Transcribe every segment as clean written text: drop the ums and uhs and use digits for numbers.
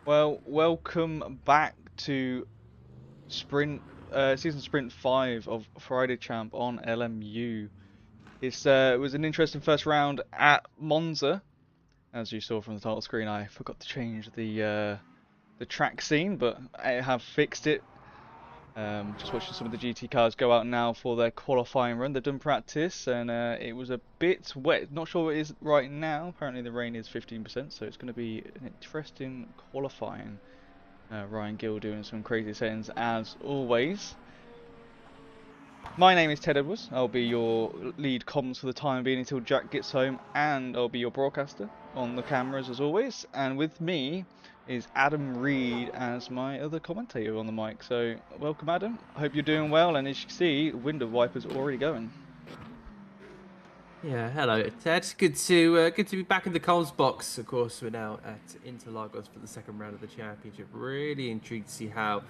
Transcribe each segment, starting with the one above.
Well, welcome back to season sprint 5 of Friday Champ on LMU. It was an interesting first round at Monza, as you saw from the title screen. I forgot to change the track scene, but I have fixed it. Just watching some of the GT cars go out now for their qualifying run. They've done practice, and it was a bit wet. Not sure what it is right now. Apparently the rain is 15%, so it's going to be an interesting qualifying. Ryan Gill doing some crazy settings as always. My name is Ted Edwards. I'll be your lead comms for the time being until Jack gets home, and I'll be your broadcaster on the cameras as always. And with me is Adam Reed as my other commentator on the mic. So welcome, Adam. I hope you're doing well, and as you can see, window wipers already going. Yeah, hello, Ted. Good to be back in the comms box. Of course, we're now at Interlagos for the second round of the championship. Really intrigued to see how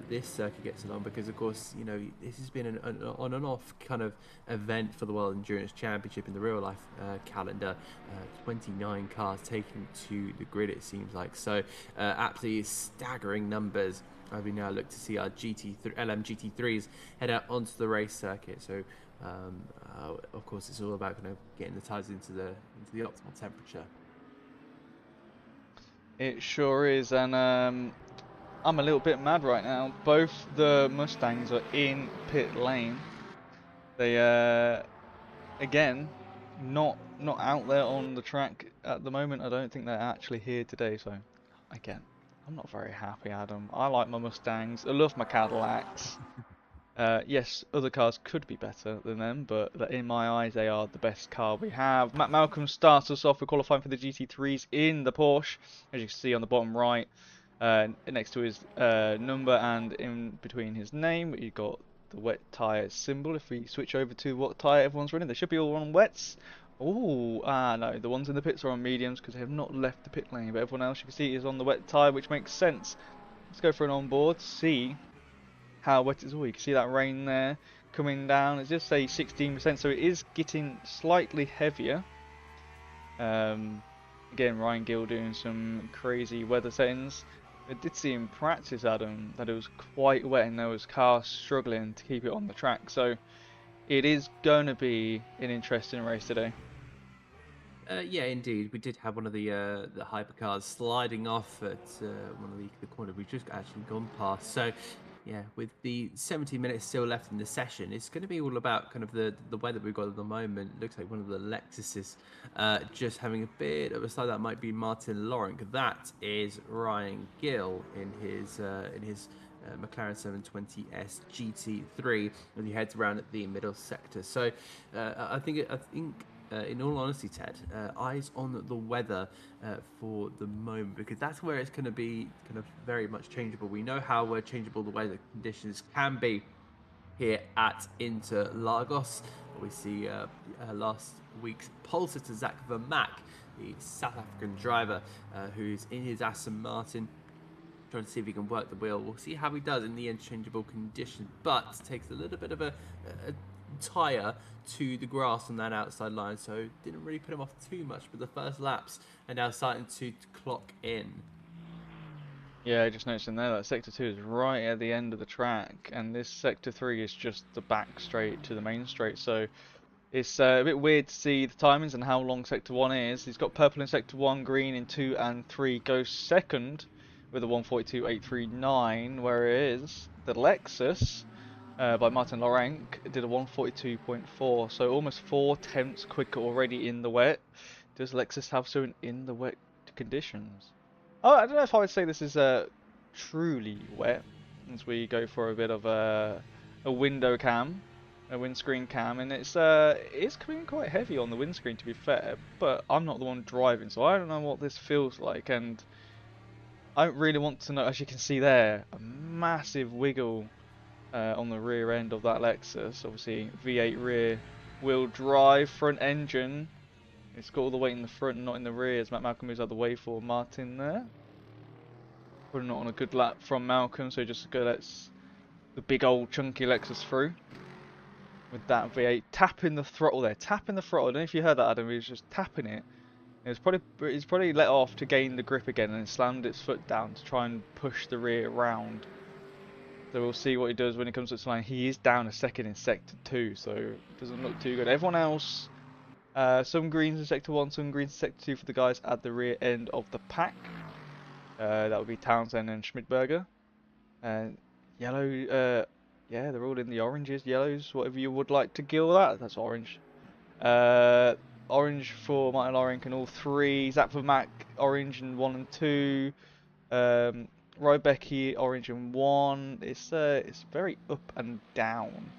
this circuit gets along, because, of course, you know, this has been an on and off kind of event for the World Endurance Championship in the real life calendar. 29 cars taken to the grid, it seems like. So, absolutely staggering numbers. We now look to see our LM GT3s head out onto the race circuit. So. Of course, it's all about kind of getting the tyres into the optimal temperature. It sure is, and I'm a little bit mad right now. Both the Mustangs are in pit lane. They again not out there on the track at the moment. I don't think they're actually here today. So again, I'm not very happy, Adam. I like my Mustangs. I love my Cadillacs. Yes, other cars could be better than them, but in my eyes, they are the best car we have. Matt Malcolm starts us off with qualifying for the GT3s in the Porsche, as you can see on the bottom right, next to his number and in between his name, you've got the wet tyre symbol. If we switch over to what tyre everyone's running, they should be all on wets. Oh, no, the ones in the pits are on mediums because they have not left the pit lane, but everyone else you can see is on the wet tyre, which makes sense. Let's go for an onboard, see how wet it is. Oh, you can see that rain there coming down. It's just say 16%, so it is getting slightly heavier. Again, Ryan Gill doing some crazy weather settings. I did see in practice, Adam, that it was quite wet and there was cars struggling to keep it on the track. So it is going to be an interesting race today. Yeah, indeed. We did have one of the hypercars sliding off at one of the corner we've just actually gone past. So, yeah, with the 70 minutes still left in the session, it's going to be all about kind of the weather we've got at the moment. It looks like one of the Lexuses just having a bit of a slide. That might be Martin Lorenk. That is Ryan Gill in his McLaren 720S GT3 as he heads around at the middle sector. So I think in all honesty, Ted, eyes on the weather for the moment, because that's where it's going to be kind of very much changeable. We know how changeable the weather conditions can be here at Interlagos. We see last week's pole sitter Zach Vermaak, the South African driver who's in his Aston Martin, trying to see if he can work the wheel. We'll see how he does in the interchangeable condition, but takes a little bit of a tyre to the grass on that outside line, so didn't really put him off too much, but the first laps are now starting to clock in. Yeah, just noticing there that Sector 2 is right at the end of the track, and this Sector 3 is just the back straight to the main straight, so it's a bit weird to see the timings and how long Sector 1 is. He's got purple in Sector 1, green in 2 and 3, goes second with a 142.839, whereas the Lexus by Martin Laurent did a 142.4, so almost 4 tenths quicker already in the wet. Does Lexus have something in the wet conditions? Oh, I don't know if I would say this is truly wet, as we go for a bit of a window cam, a windscreen cam, and it's coming quite heavy on the windscreen to be fair, but I'm not the one driving, so I don't know what this feels like, and I don't really want to know. As you can see there, a massive wiggle on the rear end of that Lexus. Obviously, V8 rear wheel drive, front engine. It's got all the weight in the front and not in the rear, as Matt Malcolm moves out of the way for Martin there. Probably not on a good lap from Malcolm, so just lets the big old chunky Lexus through. With that V8 tapping the throttle there, tapping the throttle. I don't know if you heard that, Adam. He was just tapping it. He's probably let off to gain the grip again and slammed its foot down to try and push the rear round. So we'll see what he does when he comes to this line. He is down a second in Sector 2, so it doesn't look too good. Everyone else, some greens in Sector 1, some greens in Sector 2 for the guys at the rear end of the pack. That would be Townsend and Schmidberger. And yellow, yeah, they're all in the oranges, yellows, whatever you would like to gill that. That's orange. Orange for Martin Loring and all three. Zach for Mac, orange and 1 and 2. Rybecky, orange and 1. It's very up and down.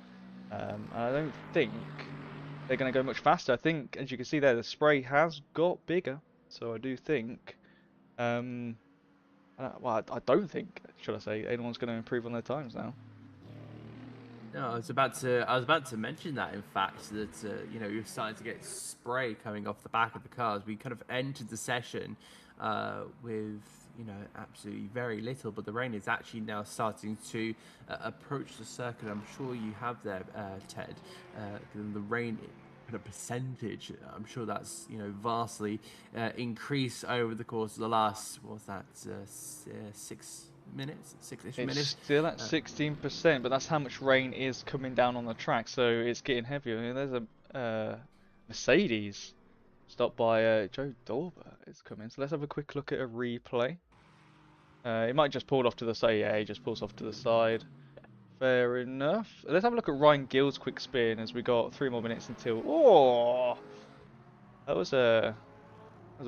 And I don't think they're going to go much faster. I think, as you can see there, the spray has got bigger. So I do think, well, I don't think, should I say, anyone's going to improve on their times now. No, I was about to mention that. In fact, that you know, you're starting to get spray coming off the back of the cars. We kind of entered the session with, you know, absolutely very little, but the rain is actually now starting to approach the circuit. I'm sure you have there, Ted. The rain, a percentage, I'm sure that's, you know, vastly increased over the course of the last, what was that, 6 minutes, 6-ish minutes. It's still at 16%, but that's how much rain is coming down on the track, so it's getting heavier. I mean, there's a Mercedes stopped by Joe Dorber is coming, so let's have a quick look at a replay. It might just pull off to the side. Yeah, he just pulls off to the side. Fair enough. Let's have a look at Ryan Gill's quick spin as we got 3 more minutes until. Oh, that was a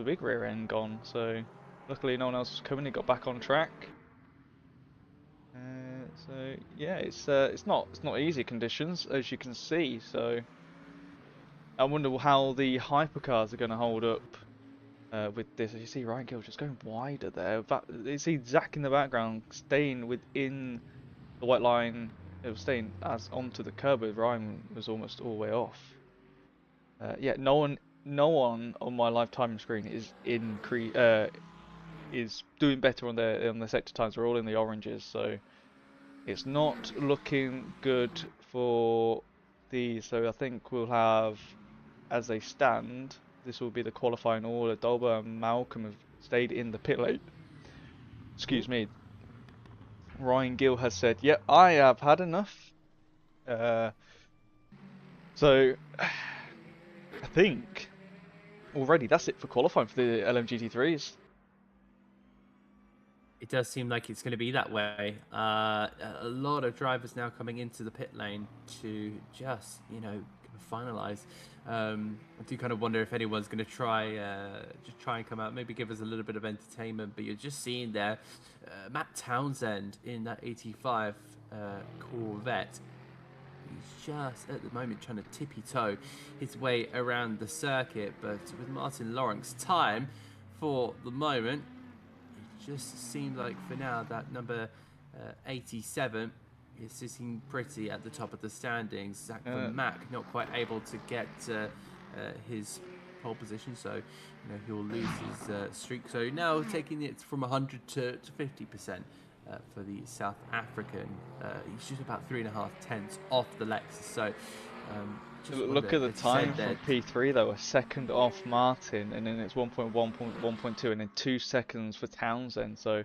big rear end gone. So luckily no one else was coming. He got back on track. So yeah, it's not easy conditions as you can see. So I wonder how the hypercars are going to hold up with this. As you see, Ryan Gill just going wider there. But you see Zach in the background staying within the white line. It was staying as onto the curb, but Ryan was almost all the way off. Yeah, no one on my live timing screen is doing better on the sector times. We're all in the oranges, so it's not looking good for these. So I think we'll have, as they stand, this will be the qualifying order. Dolber and Malcolm have stayed in the pit lane. Excuse me. Ryan Gill has said, "Yep, I have had enough." So I think already that's it for qualifying for the LMGT3s. It does seem like it's going to be that way. A lot of drivers now coming into the pit lane to just, you know, finalize. I do kind of wonder if anyone's going to try and come out, maybe give us a little bit of entertainment. But you're just seeing there, Matt Townsend in that 85 Corvette. He's just at the moment trying to tippy-toe his way around the circuit, but with Martin Lawrence's time for the moment, it just seems like for now that number 87 is sitting pretty at the top of the standings. Zach Van Mack not quite able to get his pole position, so you know he'll lose his streak. So now taking it from 100 to 50%. For the South African, he's just about 3.5 tenths off the Lexus. So look at the time from P3 though, a second off Martin, and then it's 1.1, 1.2, and then 2 seconds for Townsend. So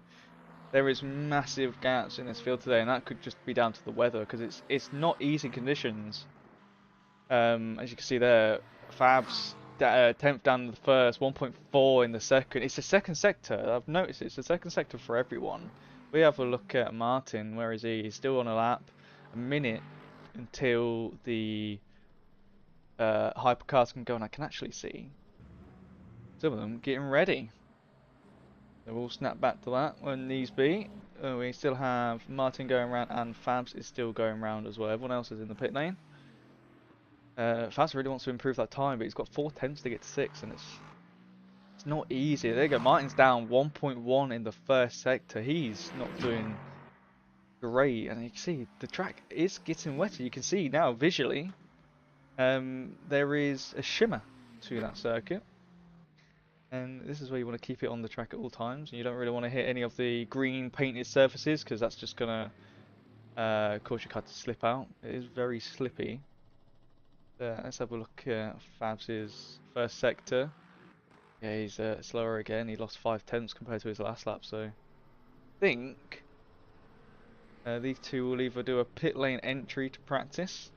There is massive gaps in this field today, and that could just be down to the weather because it's not easy conditions. As you can see there, Fab's 10th down the first, 1.4 in the second. It's the second sector. I've noticed it's the second sector for everyone. We have a look at Martin. Where is he? He's still on a lap. A minute until the hypercars can go, and I can actually see some of them getting ready. So we'll snap back to that when needs be. We still have Martin going around, and Fabs is still going around as well. Everyone else is in the pit lane. Fabs really wants to improve that time, but he's got 4 tenths to get to 6, and it's not easy. There you go. Martin's down 1.1 in the first sector. He's not doing great, and you can see the track is getting wetter. You can see now visually there is a shimmer to that circuit. And this is where you want to keep it on the track at all times. You don't really want to hit any of the green painted surfaces because that's just going to cause your car to slip out. It is very slippy. Let's have a look at Fabs' first sector. Yeah, he's slower again. He lost 5 tenths compared to his last lap. So I think these two will either do a pit lane entry to practice.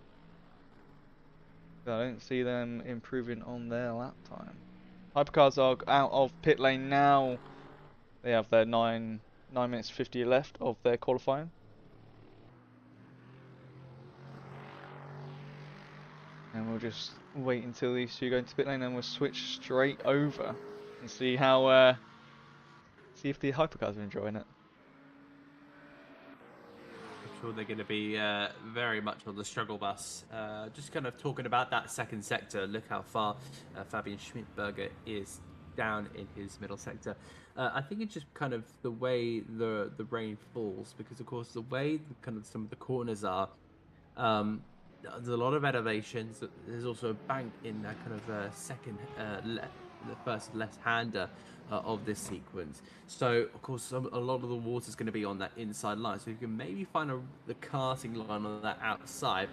I don't see them improving on their lap time. Hypercars are out of pit lane now. They have their 9 minutes 50 left of their qualifying. And we'll just wait until these two go into pit lane, and we'll switch straight over and see how see if the hypercars are enjoying it. I'm sure they're going to be very much on the struggle bus. Just kind of talking about that second sector, look how far Fabian Schmidberger is down in his middle sector. I think it's just kind of the way the rain falls, because of course the way kind of some of the corners are, there's a lot of elevations. There's also a bank in that kind of the first left-hander of this sequence. So of course a lot of the water is going to be on that inside line. So you can maybe find the karting line on that outside.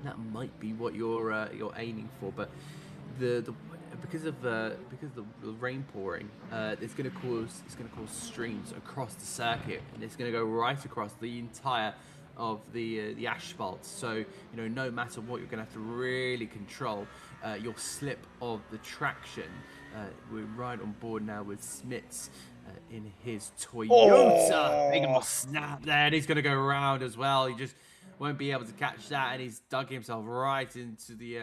That might be what you're aiming for, but because of the rain pouring, it's going to cause streams across the circuit, and it's going to go right across the entire of the asphalt. So no matter what, you're going to have to really control your slip of the traction. We're right on board now with Smits in his Toyota. Oh! Big enough snap there, and he's going to go around as well. He just won't be able to catch that, and he's dug himself right into the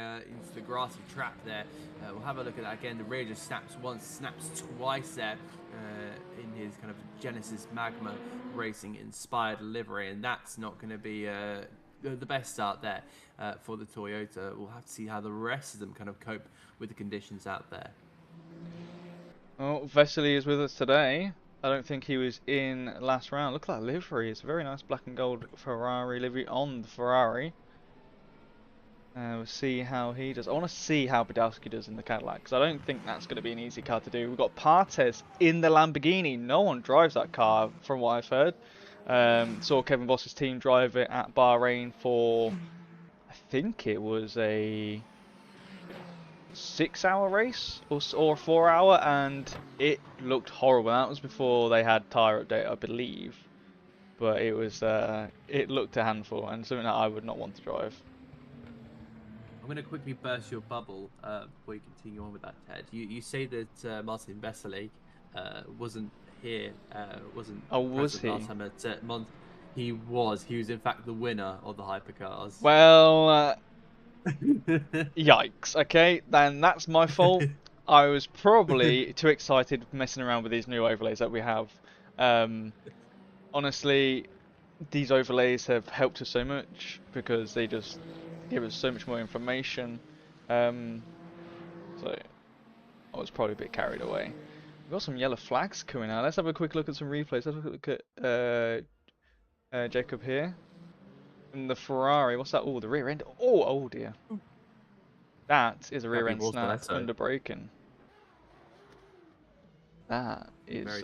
grassy trap there. We'll have a look at that again. The rear just snaps once, snaps twice there in his kind of Genesis Magma Racing inspired livery, and that's not going to be the best start there for the Toyota. We'll have to see how the rest of them kind of cope with the conditions out there. Oh, Vesely is with us today. I don't think he was in last round. Look at that livery. It's a very nice black and gold Ferrari livery on the Ferrari. We'll see how he does. I want to see how Badowski does in the Cadillac, because I don't think that's going to be an easy car to do. We've got Partes in the Lamborghini. No one drives that car, from what I've heard. Saw Kevin Boss's team drive it at Bahrain for, I think it was a 6-hour race or a 4-hour, and it looked horrible. That was before they had tyre update, I believe. But it was it looked a handful, and something that I would not want to drive. I'm going to quickly burst your bubble before you continue on with that, Ted. You say that Martin Vesely wasn't here, wasn't present last time at Mont. He was in fact the winner of the hypercars. Well, yikes. Okay, then that's my fault. I was probably too excited messing around with these new overlays that we have. Honestly, these overlays have helped us so much because they just give us so much more information. So I was probably a bit carried away. We've got some yellow flags coming out. Let's have a quick look at some replays. Let's have a quick look at Jacob here. And the Ferrari, what's that? Oh, the rear end. Oh dear. That is a rear end snap under braking. That is,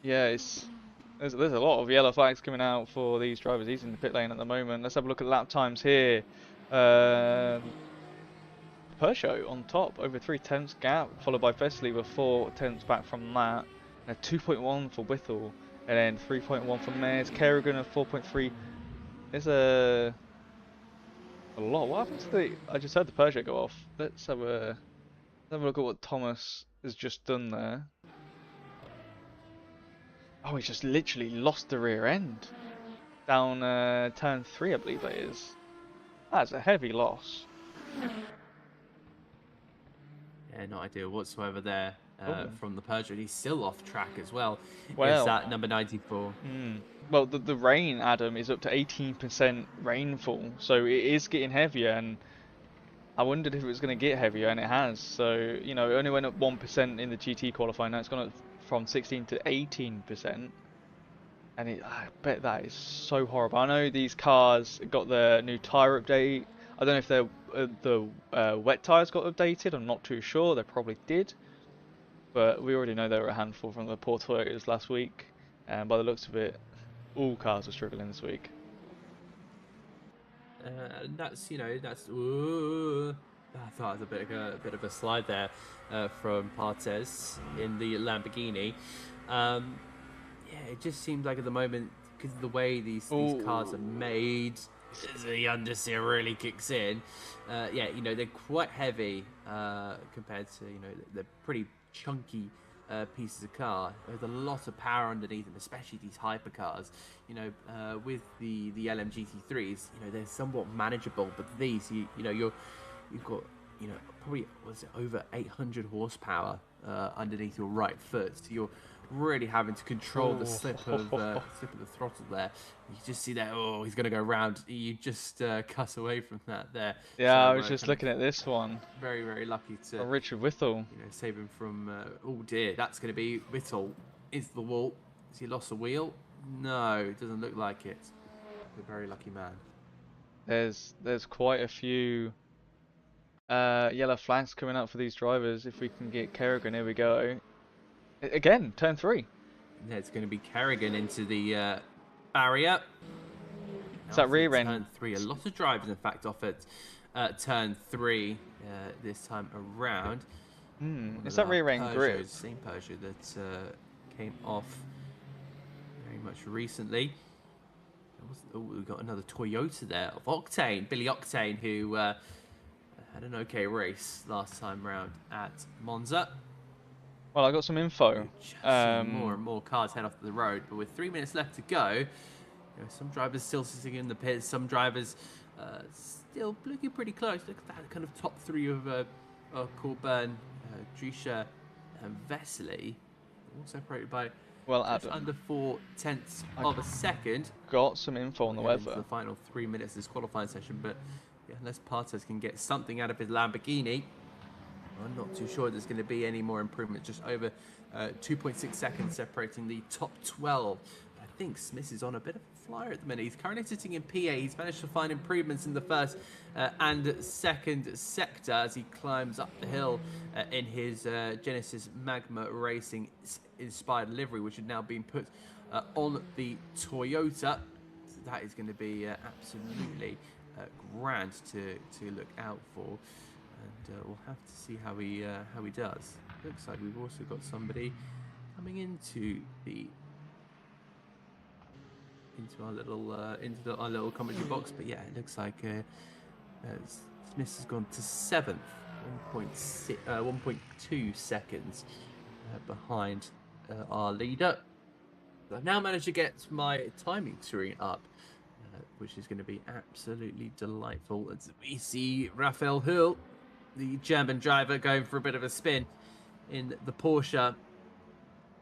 yeah, there's a lot of yellow flags coming out for these drivers. He's in the pit lane at the moment. Let's have a look at lap times here. Peugeot on top, over 3 tenths gap, followed by Vesely with 4 tenths back from that. And a 2.1 for Whittle And then 3.1 for Mares. Kerrigan at 4.3. There's a lot. What happened to the... I just heard the Peugeot go off. Let's have a look at what Thomas has just done there. Oh, he just literally lost the rear end. Down turn 3, I believe that is. That's a heavy loss. Yeah, not ideal whatsoever there Oh. from the Peugeot. He's still off track as well. Is Well, that number 94? well, the rain, Adam, is up to 18% rainfall, so it is getting heavier, and I wondered if it was going to get heavier, and it has. So, you know, it only went up 1% in the GT qualifying. Now it's gone up from 16 to 18%. And I bet that is so horrible. I know these cars got the new tyre update. I don't know if the wet tyres got updated. I'm not too sure. They probably did. But we already know they were a handful from the poor Toyotas last week. And by the looks of it, all cars are struggling this week. That's, you know, that's... Ooh, I thought it was a bit of a slide there from Partes in the Lamborghini. Yeah, it just seems like at the moment, because of the way these cars are made, the understeer really kicks in. Yeah, you know, they're quite heavy compared to, you know, they're pretty chunky pieces of car. There's a lot of power underneath them, especially these hypercars. You know, with the LM GT3s, you know, they're somewhat manageable, but these, you know, you've got, you know, probably over 800 horsepower underneath your right foot. So you're really having to control the slip of the throttle there. You just see that, oh, he's going to go round. You just cut away from that there. Yeah, so, I was just looking at this one. Very, very lucky to Richard Whittle. You know, save him from. Oh dear, that's going to be Whittle. Is the wall? Has he lost a wheel? No, it doesn't look like it. A very lucky man. There's quite a few yellow flags coming up for these drivers. If we can get Kerrigan, here we go. Again, turn 3. Yeah, it's going to be Kerrigan into the barrier. It's that rear end. Turn 3. A lot of drivers, in fact, off at turn 3 this time around. It's that rear end grip. Same Peugeot that came off very much recently. Oh, we've got another Toyota there of Octane, Billy Octane, who had an okay race last time round at Monza. Well, I got some info. More and more cars head off the road, but with 3 minutes left to go, you know, some drivers still sitting in the pits, some drivers still looking pretty close. Look at that kind of top 3 of Corbin, Drisha, and Vesely, all separated by just under 4/10 of a second. Got some info on the weather. The final 3 minutes of this qualifying session, but yeah, unless Partes can get something out of his Lamborghini, I'm not too sure there's going to be any more improvement. Just over 2.6 seconds separating the top 12. I think Smith is on a bit of a flyer at the minute. He's currently sitting in PA. He's managed to find improvements in the first and second sector as he climbs up the hill in his Genesis Magma Racing inspired livery, which had now been put on the Toyota. So that is going to be absolutely grand to look out for. And we'll have to see how he does. Looks like we've also got somebody coming into our little commentary box. But yeah, it looks like Smith has gone to 7th, 1.2 seconds behind our leader. I've now managed to get my timing screen up, which is going to be absolutely delightful. As we see Raphael Hull, the German driver, going for a bit of a spin in the Porsche.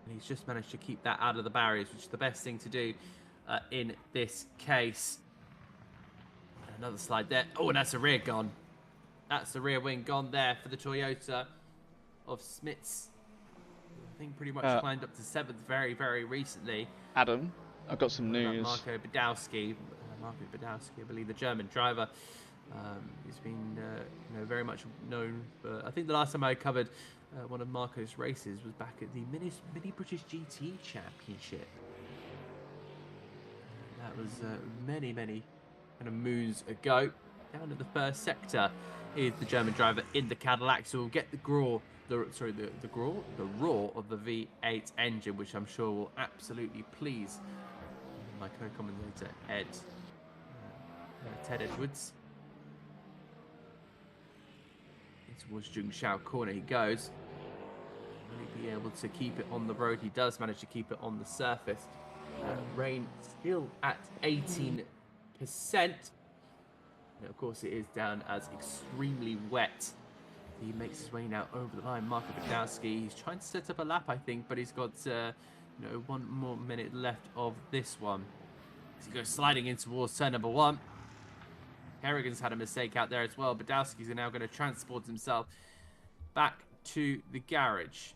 And he's just managed to keep that out of the barriers, which is the best thing to do in this case. Another slide there. Oh, and that's the rear gone. That's the rear wing gone there for the Toyota of Smits. I think pretty much climbed up to 7th very, very recently. Adam, I've got some news. Marco Badowski, I believe the German driver. He's been very much known for, I think the last time I covered one of Marco's races was back at the Mini British GT Championship. That was many kind of moons ago. down to the first sector is the German driver in the Cadillac. So we'll get the roar, the roar of the V8 engine, which I'm sure will absolutely please my co-commentator Ted Edwards. Towards Jungshao corner he goes. Will he be able to keep it on the road? He does manage to keep it on the surface. Rain still at 18%. And of course, it is down as extremely wet. He makes his way now over the line. Marco Badowski, he's trying to set up a lap, I think, but he's got 1 more minute left of this one. As he goes sliding in towards turn number 1. Kerrigan's had a mistake out there as well. Badowski's now going to transport himself back to the garage.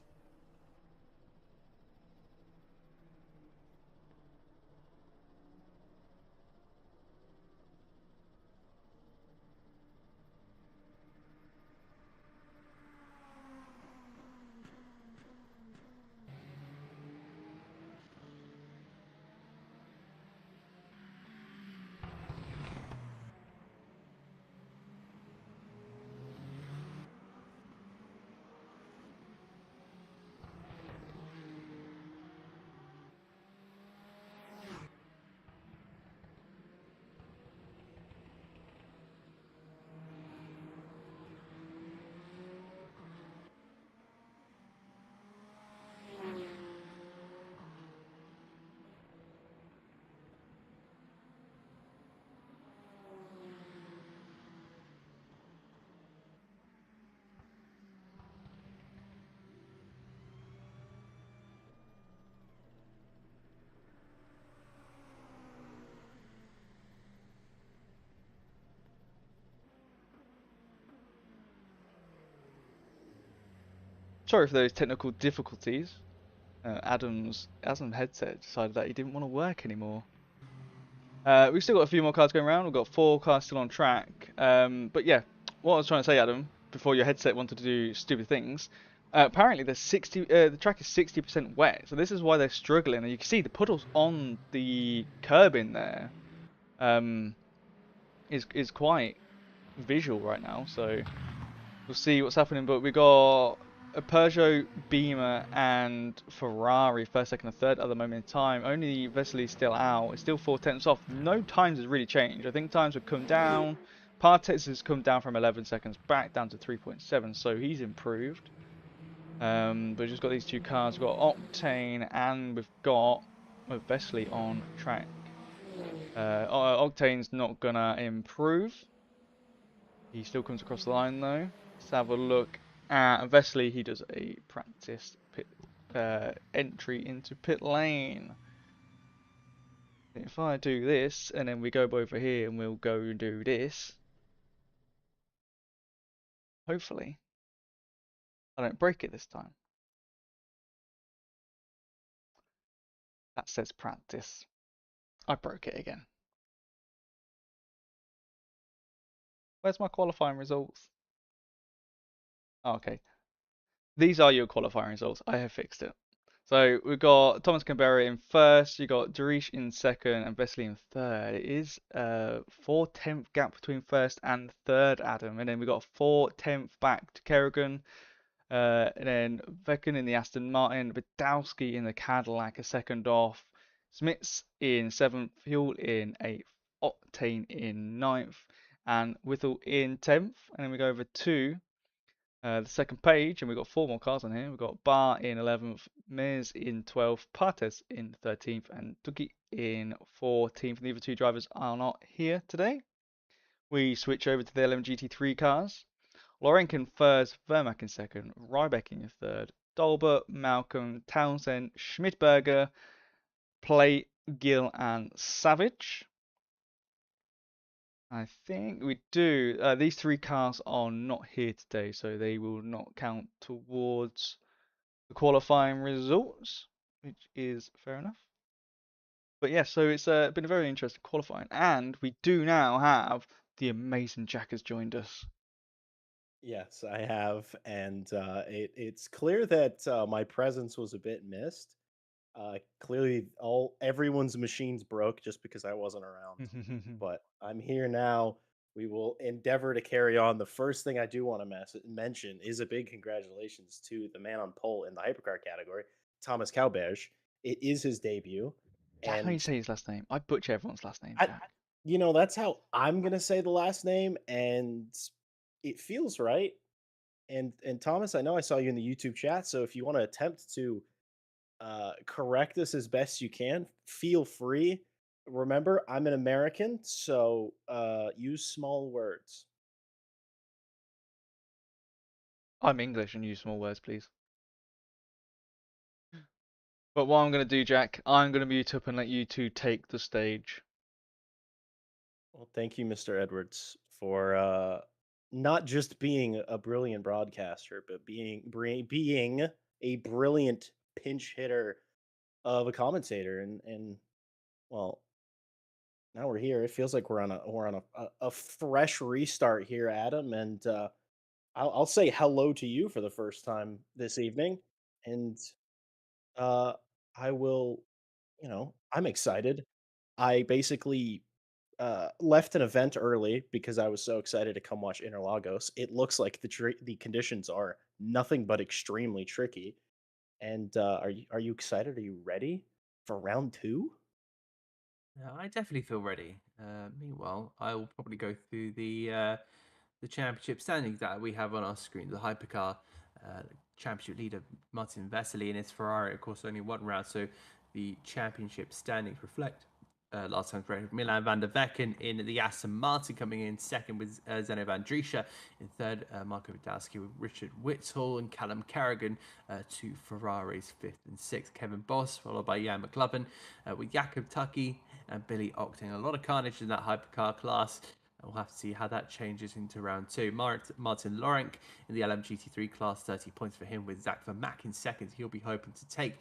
Sorry for those technical difficulties. Adam's headset decided that he didn't want to work anymore. We've still got a few more cars going around. We've got 4 cars still on track. But yeah, what I was trying to say, Adam, before your headset wanted to do stupid things, apparently the track is 60% wet, so this is why they're struggling. And you can see the puddles on the curb in there is quite visual right now. So we'll see what's happening. But we got a Peugeot, Beamer, and Ferrari first, second, and third at the moment in time. Only Vesely's still out. It's still 4 tenths off. No times has really changed. I think times have come down. Partes has come down from 11 seconds back down to 3.7, so he's improved. But we've just got these 2 cars. We've got Octane and we've got Vesely on track. Octane's not gonna improve. He still comes across the line though. Let's have a look at Vesely. He does a practice pit entry into pit lane. If I do this and then we go over here and we'll go and do this, hopefully I don't break it this time. That says practice. I broke it again. Where's my qualifying results? Oh, okay. These are your qualifying results. I have fixed it. So we've got Thomas Canberra in first, you got Darish in second, and Vesely in third. It is a 4 tenth gap between first and third, Adam. And then we've got a 4 tenth back to Kerrigan. And then Vecken in the Aston Martin, Badowski in the Cadillac, a second off. Smits in seventh, Fuel in eighth, Octane in ninth, and Whittle in 10th. And then we go over to the second page, and we've got 4 more cars on here. We've got Bar in 11th, Miz in 12th, Partes in 13th, and Duki in 14th. And the other 2 drivers are not here today. We switch over to the LMU GT3 cars. Lorenk in first, Vermack in second, Rybeck in third, Dolbert, Malcolm, Townsend, Schmidberger, Play, Gill, and Savage. I think we do. These 3 cars are not here today, so they will not count towards the qualifying results, which is fair enough. But yeah, so it's been a very interesting qualifying, and we do now have the amazing Jack has joined us. Yes, I have, and it's clear that my presence was a bit missed. Clearly, everyone's machines broke just because I wasn't around. But I'm here now. We will endeavor to carry on. The first thing I do want to mention is a big congratulations to the man on pole in the hypercar category, Thomas Cowbege. It is his debut, That's how you and say his last name. I butcher everyone's last name, I, Jack. that's how I'm gonna say the last name, and it feels right. And Thomas, I know I saw you in the YouTube chat, so if you want to attempt to correct this as best you can, feel free. Remember, I'm an American, so use small words. I'm English and use small words, please. But what I'm going to do, Jack, I'm going to mute up and let you two take the stage. Well, thank you, Mr. Edwards, for not just being a brilliant broadcaster, but being a brilliant pinch hitter of a commentator. And well, now we're here. It feels like we're on a fresh restart here, Adam. And I'll say hello to you for the first time this evening, and uh, I will. I'm excited. I basically left an event early because I was so excited to come watch Interlagos. It looks like the conditions are nothing but extremely tricky. And are you excited? Are you ready for round two? Yeah, I definitely feel ready. Meanwhile, I will probably go through the championship standings that we have on our screen. The hypercar championship leader Martin Vasily in his Ferrari, of course, only one round. So the championship standings reflect last time's record. Milan van der Vecken in the Aston Martin coming in second with Zeno van Driesche. In third, Marco Widowski with Richard Whittle and Callum Carrigan, two Ferraris, fifth and sixth. Kevin Boss, followed by Jan McLovin with Jakob Tucky and Billy Octane. A lot of carnage in that hypercar class. We'll have to see how that changes into round two. Martin Lorenk in the LMGT3 class, 30 points for him with Zach Vermack in second. He'll be hoping to take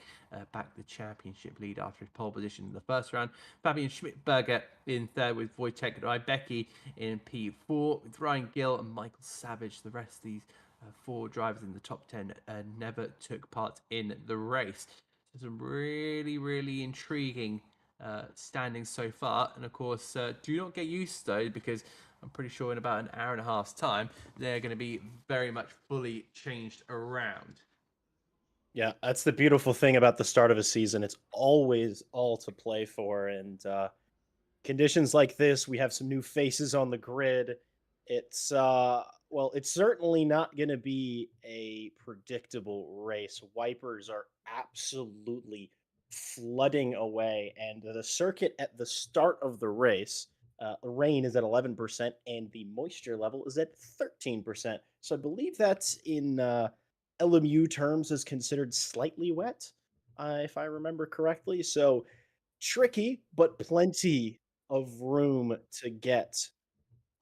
back the championship lead after his pole position in the first round. Fabian Schmidberger in third with Wojtek Rybecki in P4 with Ryan Gill and Michael Savage. The rest of these four drivers in the top 10 never took part in the race. So some really, really intriguing standings so far, and of course do not get used though, because I'm pretty sure in about an hour and a half's time they're going to be very much fully changed around. Yeah, that's the beautiful thing about the start of a season. It's always all to play for, and conditions like this, we have some new faces on the grid. It's well, it's certainly not going to be a predictable race. Wipers are absolutely flooding away, and the circuit at the start of the race, rain is at 11% and the moisture level is at 13%. So I believe that's in LMU terms is considered slightly wet, if I remember correctly. So tricky, but plenty of room to get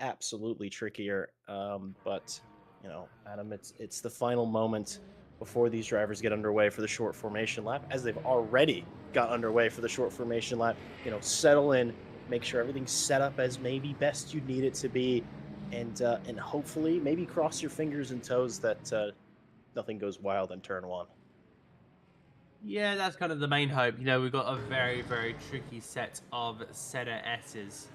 absolutely trickier. But Adam, it's the final moment before these drivers get underway for the short formation lap, as they've already got underway for the short formation lap. Settle in, make sure everything's set up as maybe best you need it to be, and hopefully maybe cross your fingers and toes that nothing goes wild in turn one. Yeah, that's kind of the main hope. We've got a very, very tricky set of Seda S's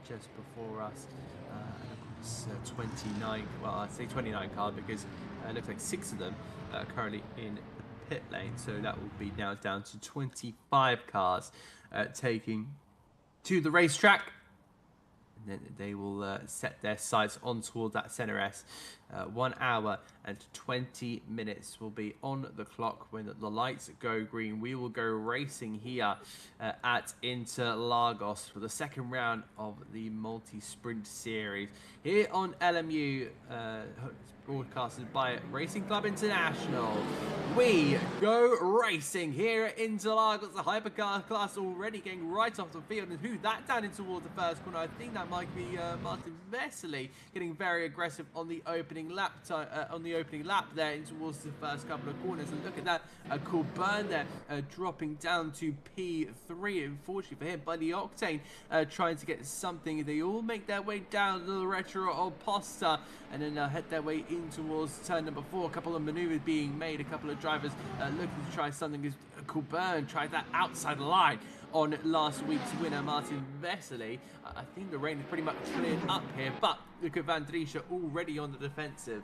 just before us. And of course, 29, well, I'd say 29 cars because it looks like 6 of them are currently in the pit lane. So that will be now down to 25 cars taking to the racetrack. And then they will set their sights on toward that center S. 1 hour and 20 minutes will be on the clock when the lights go green. We will go racing here at Interlagos for the second round of the multi-sprint series here on LMU, broadcasted by Racing Club International. We go racing here at Interlagos. The hypercar class already getting right off the field, and who that down in towards the first corner? I think that might be Martin Vesely getting very aggressive on the opening lap there in towards the first couple of corners. And look at that, a cool burn there, dropping down to P3. Unfortunately for him, Buddy Octane trying to get something. They all make their way down to the retro of Posta and then head their way in towards turn number 4. A couple of maneuvers being made, a couple of drivers looking to try something. As Coburn tried that outside line on last week's winner, Martin Vesely. I think the rain is pretty much cleared up here, but look at Van Driesche already on the defensive.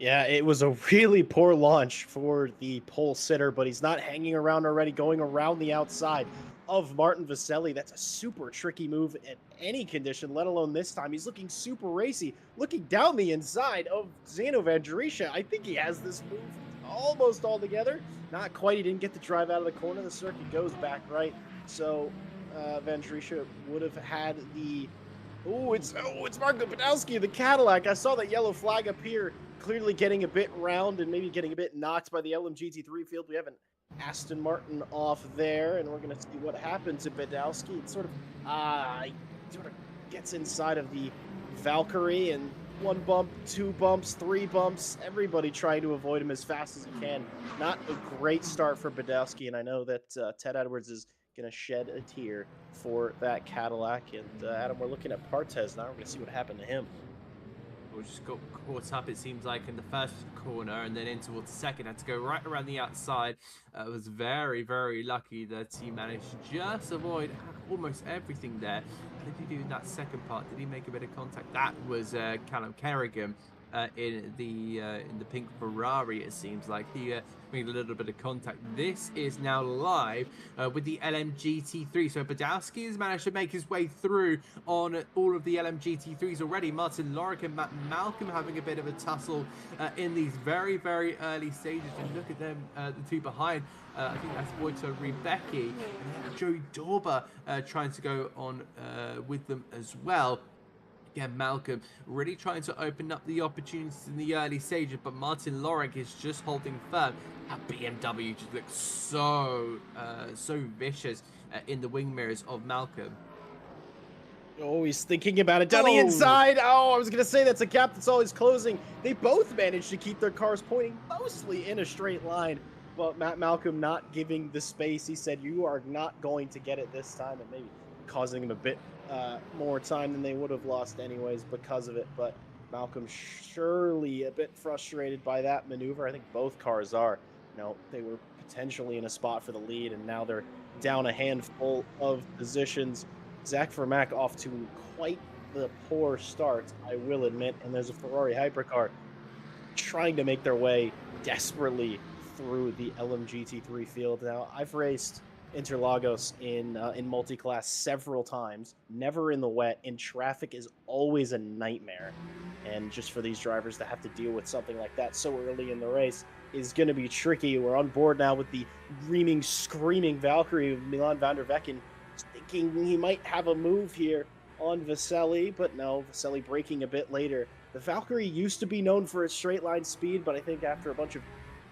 Yeah, it was a really poor launch for the pole sitter, but he's not hanging around already, going around the outside of Martin Vesely. That's a super tricky move at any condition, let alone this time. He's looking super racy, looking down the inside of Zeno Van Driesche. I think he has this move almost all together. Not quite. He didn't get to drive out of the corner. The circuit goes back right. So Van Driesche would have had the... it's Marco Podolski, the Cadillac. I saw that yellow flag appear, clearly getting a bit round and maybe getting a bit knocked by the LMGT3 field. We have an Aston Martin off there, and we're going to see what happens to Podolski. It sort of gets inside of the Valkyrie, and 1 bump, 2 bumps, 3 bumps, everybody trying to avoid him as fast as he can. Not a great start for Podolski, and I know that Ted Edwards is going to shed a tear for that Cadillac. And Adam, we're looking at Partez now. We're going to see what happened to him. We just got caught up, it seems like, in the first corner, and then in towards the second. Had to go right around the outside. Was very, very lucky that he managed to just avoid almost everything there. How did he do in that second part? Did he make a bit of contact? That was Callum Kerrigan in the pink Ferrari. It seems like he made a little bit of contact. This is now live with the LMGT3. So Podolski has managed to make his way through on all of the LMGT3s already. Martin Lorick and Matt Malcolm having a bit of a tussle in these very, very early stages. And look at them, the two behind. I think that's Wojto Rebecki and Joey Dorber trying to go on with them as well. Again, Malcolm really trying to open up the opportunities in the early stages, but Martin Lorick is just holding firm. That BMW just looks so vicious in the wing mirrors of Malcolm. Oh, he's thinking about it down the inside. Oh, I was going to say that's a gap that's always closing. They both managed to keep their cars pointing mostly in a straight line, but Matt Malcolm not giving the space. He said, you are not going to get it this time, and maybe causing him a bit more time than they would have lost anyways because of it. But Malcolm surely a bit frustrated by that maneuver. I think both cars are. They were potentially in a spot for the lead, and now they're down a handful of positions. Zach Vermack off to quite the poor start, I will admit, and there's a Ferrari hypercar trying to make their way desperately through the LMGT3 field. Now, I've raced Interlagos in multi-class several times, never in the wet, and traffic is always a nightmare. And just for these drivers to have to deal with something like that so early in the race is going to be tricky. We're on board now with the reaming, screaming Valkyrie, Milan van der Vecken, thinking he might have a move here on Vesely, but no, Vesely braking a bit later. The Valkyrie used to be known for its straight line speed, but I think after a bunch of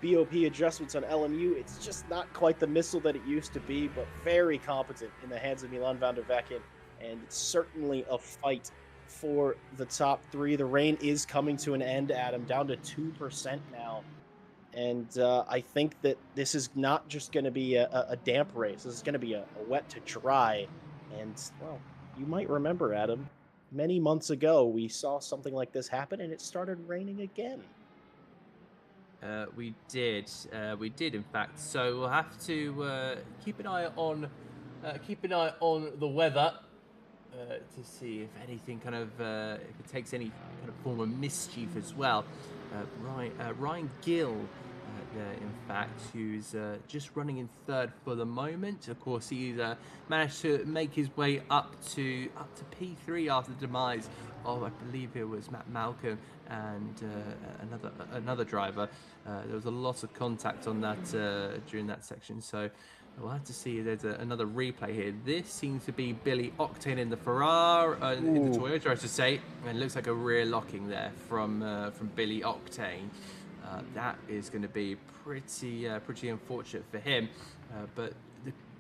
BOP adjustments on LMU, it's just not quite the missile that it used to be, but very competent in the hands of Milan van der Vecken, and it's certainly a fight for the top 3. The rain is coming to an end, Adam, down to 2% now. And I think that this is not just going to be a damp race. This is going to be a wet to dry. And, well, you might remember, Adam, many months ago, we saw something like this happen, and it started raining again. We did, in fact. So we'll have to keep an eye on the weather to see if anything if it takes any kind of form of mischief as well. Ryan Gill there, in fact, who's just running in third for the moment. Of course, he's managed to make his way up to P3 after the demise of, I believe it was Matt Malcolm and another driver. There was a lot of contact on that during that section, so we'll have to see. There's another replay here. This seems to be Billy Octane in the Ferrari, in the Toyota, I should say, and it looks like a rear locking there from Billy Octane. That is going to be pretty unfortunate for him, but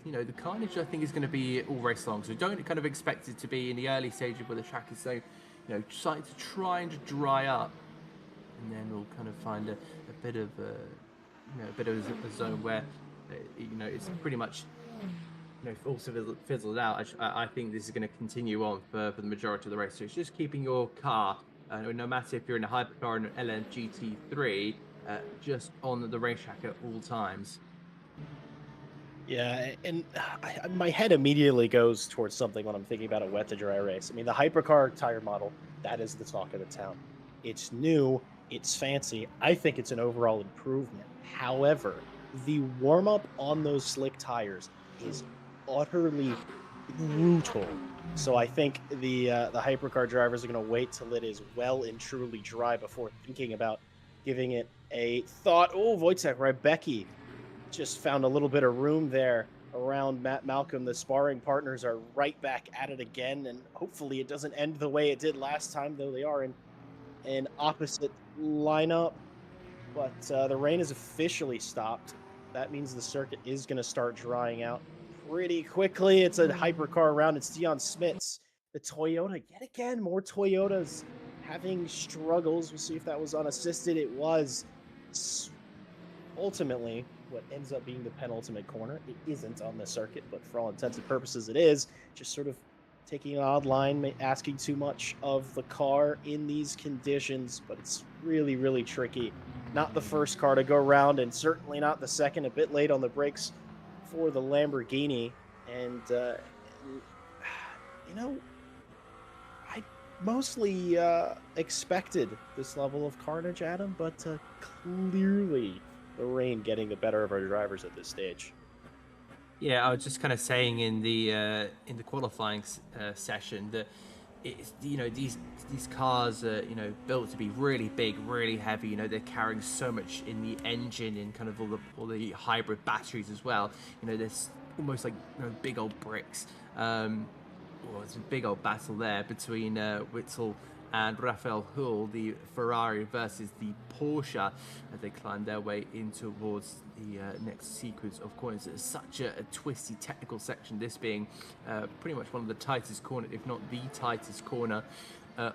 the carnage I think is going to be all race long, so don't kind of expect it to be in the early stages where the track is so starting to try and dry up, and then we'll kind of find a bit of a zone where it's pretty much also fizzled out. I think this is going to continue on for the majority of the race. So it's just keeping your car, no matter if you're in a hypercar or an LMGT3, just on the racetrack at all times. Yeah, and my head immediately goes towards something when I'm thinking about a wet to dry race. I mean, the hypercar tire model, that is the talk of the town. It's new, it's fancy. I think it's an overall improvement. However, the warm up on those slick tires is utterly brutal. So I think the hypercar drivers are going to wait till it is well and truly dry before thinking about giving it a thought. Oh, Wojciech Rebecki just found a little bit of room there around Matt Malcolm. The sparring partners are right back at it again, and hopefully it doesn't end the way it did last time, though they are in an opposite lineup. But the rain is officially stopped. That means the circuit is going to start drying out pretty quickly. It's a hypercar round. It's Dion Smits, the Toyota. Yet again, more Toyotas having struggles. We'll see if that was unassisted. It was. Ultimately, what ends up being the penultimate corner. It isn't on the circuit, but for all intents and purposes, it is. Just sort of taking an odd line, asking too much of the car in these conditions, but it's really, really tricky. Not the first car to go around, and certainly not the second. A bit late on the brakes for the Lamborghini. And, you know, I mostly expected this level of carnage, Adam, but clearly the rain getting the better of our drivers at this stage. Yeah, I was just kind of saying in the qualifying session that it's, you know, these cars are, you know, built to be really big, really heavy. You know, they're carrying so much in the engine and kind of all the hybrid batteries as well. You know, there's almost like, you know, big old bricks. Well, it's a big old battle there between Witzel and Raphael Hull, the Ferrari versus the Porsche, as they climb their way in towards the next sequence of corners. It's such a twisty technical section, this being pretty much one of the tightest corners, if not the tightest corner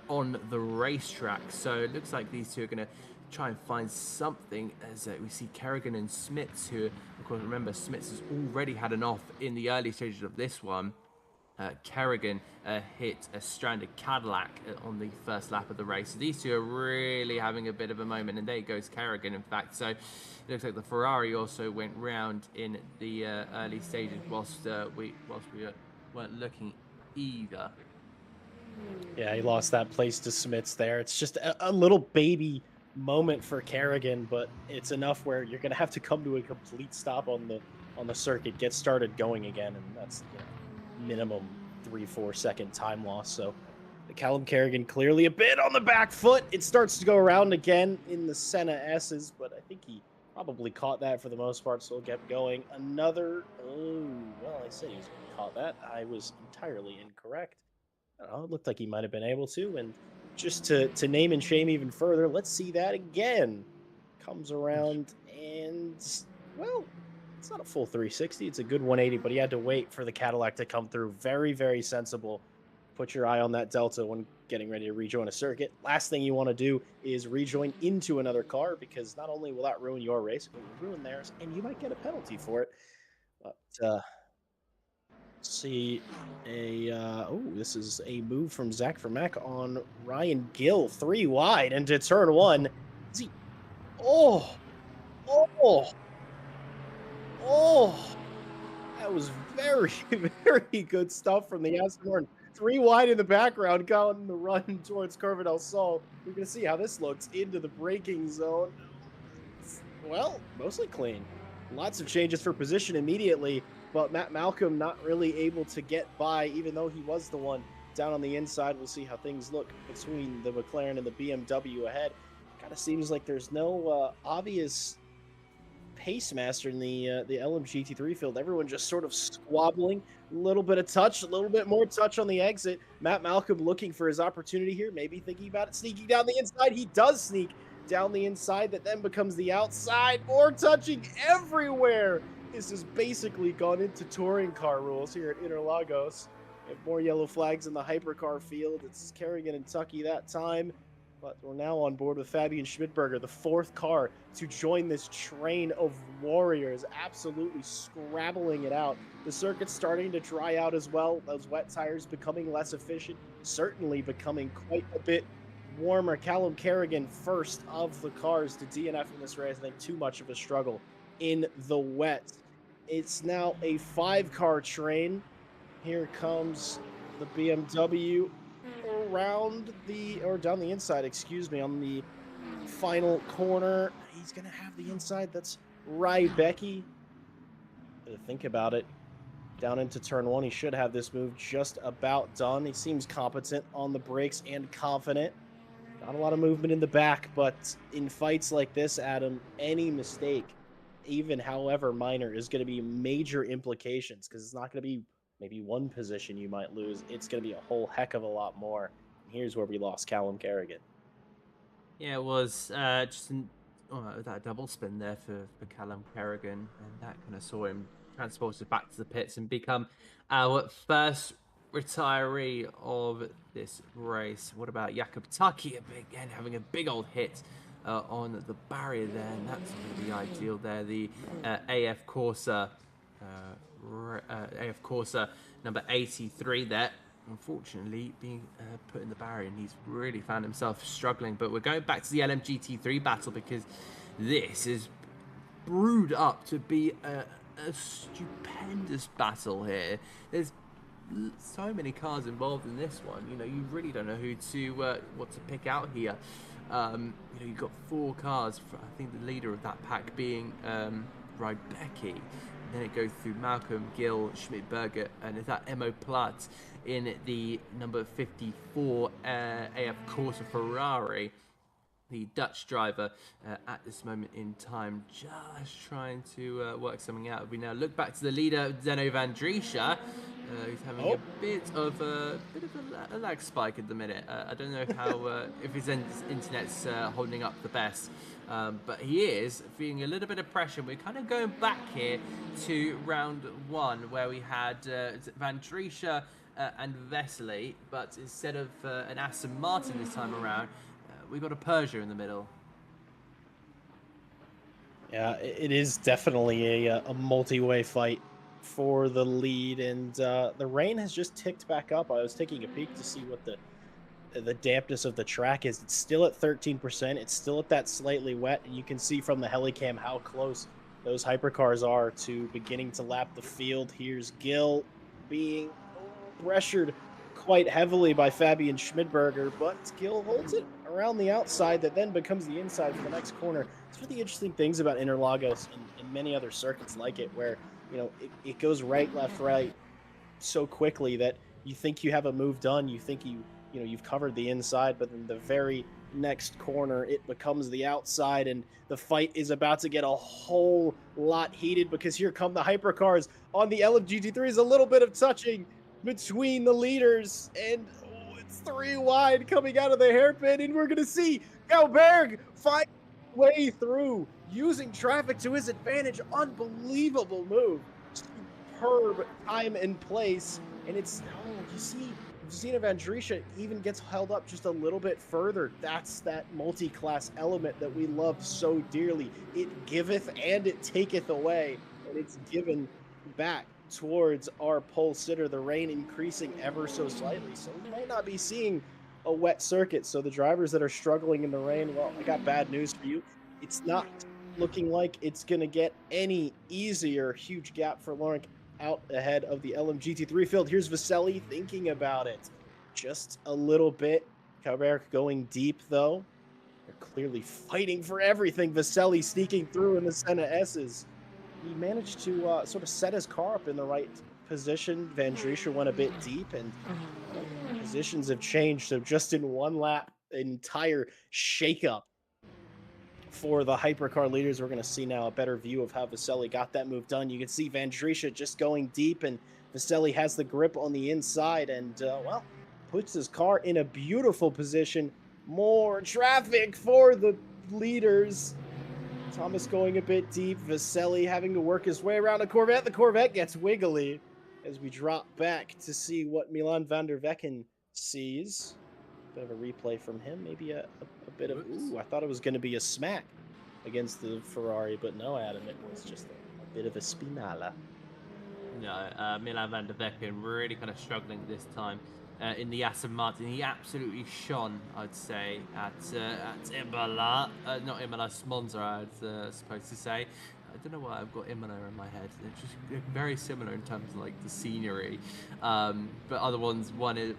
on the racetrack. So it looks like these two are going to try and find something, as we see Kerrigan and Smits, who, of course, remember, Smits has already had an off in the early stages of this one. Kerrigan hit a stranded Cadillac on the first lap of the race. So these two are really having a bit of a moment, and there goes Kerrigan, in fact. So it looks like the Ferrari also went round in the early stages whilst we weren't looking either. Yeah, he lost that place to Smits there. It's just a little baby moment for Kerrigan, but it's enough where you're going to have to come to a complete stop on the circuit, get started going again, and that's, you know, minimum 3-4 second time loss. So the Callum Kerrigan clearly a bit on the back foot. It starts to go around again in the Senna S's, but I think he probably caught that for the most part, so kept going. Another, well, I said he caught that. I was entirely incorrect. I don't know, it looked like he might have been able to, and just to name and shame even further, let's see that again. Comes around and, well, it's not a full 360. It's a good 180, but he had to wait for the Cadillac to come through. Very, very sensible. Put your eye on that Delta when getting ready to rejoin a circuit. Last thing you want to do is rejoin into another car, because not only will that ruin your race, but will ruin theirs, and you might get a penalty for it. But see this is a move from Zach Vermack on Ryan Gill, 3 wide into turn 1. See, oh, that was very, very good stuff from the Aston Martin. 3 wide in the background, going the run towards Curve del Sol. We're going to see how this looks into the braking zone. Well, mostly clean. Lots of changes for position immediately, but Matt Malcolm not really able to get by, even though he was the one down on the inside. We'll see how things look between the McLaren and the BMW ahead. Kind of seems like there's no obvious pace master in the LMU GT3 field. Everyone just sort of squabbling, a little bit of touch, a little bit more touch on the exit. Matt Malcolm looking for his opportunity here, maybe thinking about it, sneaking down the inside. He does sneak down the inside, that then becomes the outside. More touching everywhere. This has basically gone into touring car rules here at Interlagos. We have more yellow flags in the hypercar field. It's Kerrigan and Tucky that time. But we're now on board with Fabian Schmidberger, the 4th car to join this train of warriors, absolutely scrabbling it out. The circuit's starting to dry out as well. Those wet tires becoming less efficient, certainly becoming quite a bit warmer. Callum Kerrigan, first of the cars to DNF in this race. I think too much of a struggle in the wet. It's now a 5-car train. Here comes the BMW around the, or down the inside, excuse me, on the final corner. He's going to have the inside. That's Rybecki. Think about it. Down into turn 1, he should have this move just about done. He seems competent on the brakes and confident. Not a lot of movement in the back, but in fights like this, Adam, any mistake, even however minor, is going to be major implications, because it's not going to be maybe one position you might lose. It's going to be a whole heck of a lot more. And here's where we lost Callum Kerrigan. Yeah, it was just that double spin there for Callum Kerrigan, and that kind of saw him transported back to the pits and become our first retiree of this race. What about Jakub Taki again, having a big old hit on the barrier there, and that's going to be ideal there. The AF Corsa number 83 there, unfortunately being put in the barrier, and he's really found himself struggling. But we're going back to the LMGT3 battle, because this is brewed up to be a stupendous battle here. There's so many cars involved in this one. You know, you really don't know who to what to pick out here. You know, you've got 4 cars. I think the leader of that pack being Rybecki. Then it goes through Malcolm, Gill, Schmidberger, and is that Emo Platt in the number 54 AF Corsa Ferrari. The Dutch driver at this moment in time, just trying to work something out. We now look back to the leader, Zeno Van Driesche, who's having a bit of a lag spike at the minute. I don't know how if his internet's holding up the best, but he is feeling a little bit of pressure. We're kind of going back here to round 1, where we had Van Driesche and Vesely, but instead of an Aston Martin this time around, we got a Peugeot in the middle. Yeah, it is definitely a multi-way fight for the lead, and the rain has just ticked back up. I was taking a peek to see what the dampness of the track is. It's still at 13%. It's still at that slightly wet, and you can see from the helicam how close those hypercars are to beginning to lap the field. Here's Gill being pressured quite heavily by Fabian Schmidberger, but Gill holds it around the outside that then becomes the inside for the next corner. It's one of the interesting things about Interlagos and many other circuits like it, where, you know, it goes right, left, right so quickly that you think you have a move done, you think you've covered the inside, but then the very next corner it becomes the outside, and the fight is about to get a whole lot heated, because here come the hypercars on the LMGT3. A little bit of touching between the leaders, and it's 3 wide coming out of the hairpin, and we're gonna see Gauberg find way through using traffic to his advantage. Unbelievable move, superb time and place, and it's you see Zeno Van Driesche even gets held up just a little bit further. That's that multi-class element that we love so dearly. It giveth and it taketh away, and it's given back towards our pole sitter, the rain increasing ever so slightly. So we might not be seeing a wet circuit. So the drivers that are struggling in the rain, well, I got bad news for you. It's not looking like it's going to get any easier. Huge gap for Lawrence out ahead of the LMGT3 field. Here's Vesely thinking about it just a little bit. Kauberg going deep, though. They're clearly fighting for everything. Vesely sneaking through in the Senna S's. He managed to sort of set his car up in the right position. Van Driesche went a bit deep, and positions have changed. So just in one lap, an entire shakeup for the hypercar leaders. We're going to see now a better view of how Vesely got that move done. You can see Van Driesche just going deep, and Vesely has the grip on the inside, and well, puts his car in a beautiful position. More traffic for the leaders. Thomas going a bit deep. Vesely having to work his way around the Corvette. The Corvette gets wiggly as we drop back to see what Milan van der Vecken sees. Bit of a replay from him. Maybe a bit of... Ooh, I thought it was going to be a smack against the Ferrari, but no, Adam. It was just a bit of a spinala. No, Milan van der Vecken really kind of struggling this time. In the Aston Martin, he absolutely shone, I'd say, at Imola. Not Imola, Monza, I was supposed to say. don't know why I've got Imola in my head. They're just very similar in terms of like the scenery, but other ones, one is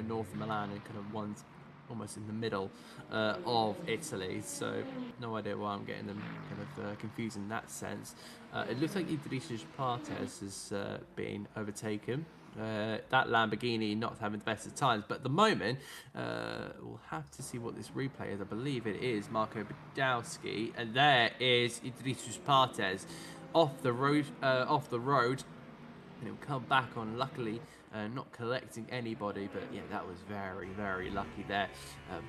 north of Milan, and kind of one's almost in the middle of Italy. So no idea why I'm getting them kind of confused in that sense. It looks like Idrisas Partes has been overtaken. That Lamborghini not having the best of times, but at the moment we'll have to see what this replay is. I believe it is Marco Badowski, and there is Idrisas Partes off the road, and he'll come back on, luckily not collecting anybody, but yeah, that was very, very lucky there.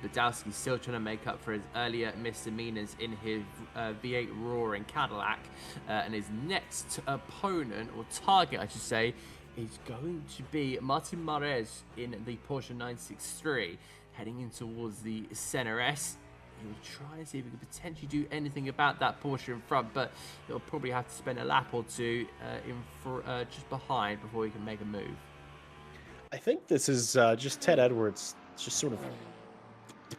Badowski's still trying to make up for his earlier misdemeanors in his V8 roaring Cadillac, and his next opponent, or target I should say, is going to be Martin Marez in the Porsche 963, heading in towards the Senna S. He'll try and see if he can potentially do anything about that Porsche in front, but he'll probably have to spend a lap or two just behind before he can make a move. I think this is just Ted Edwards just sort of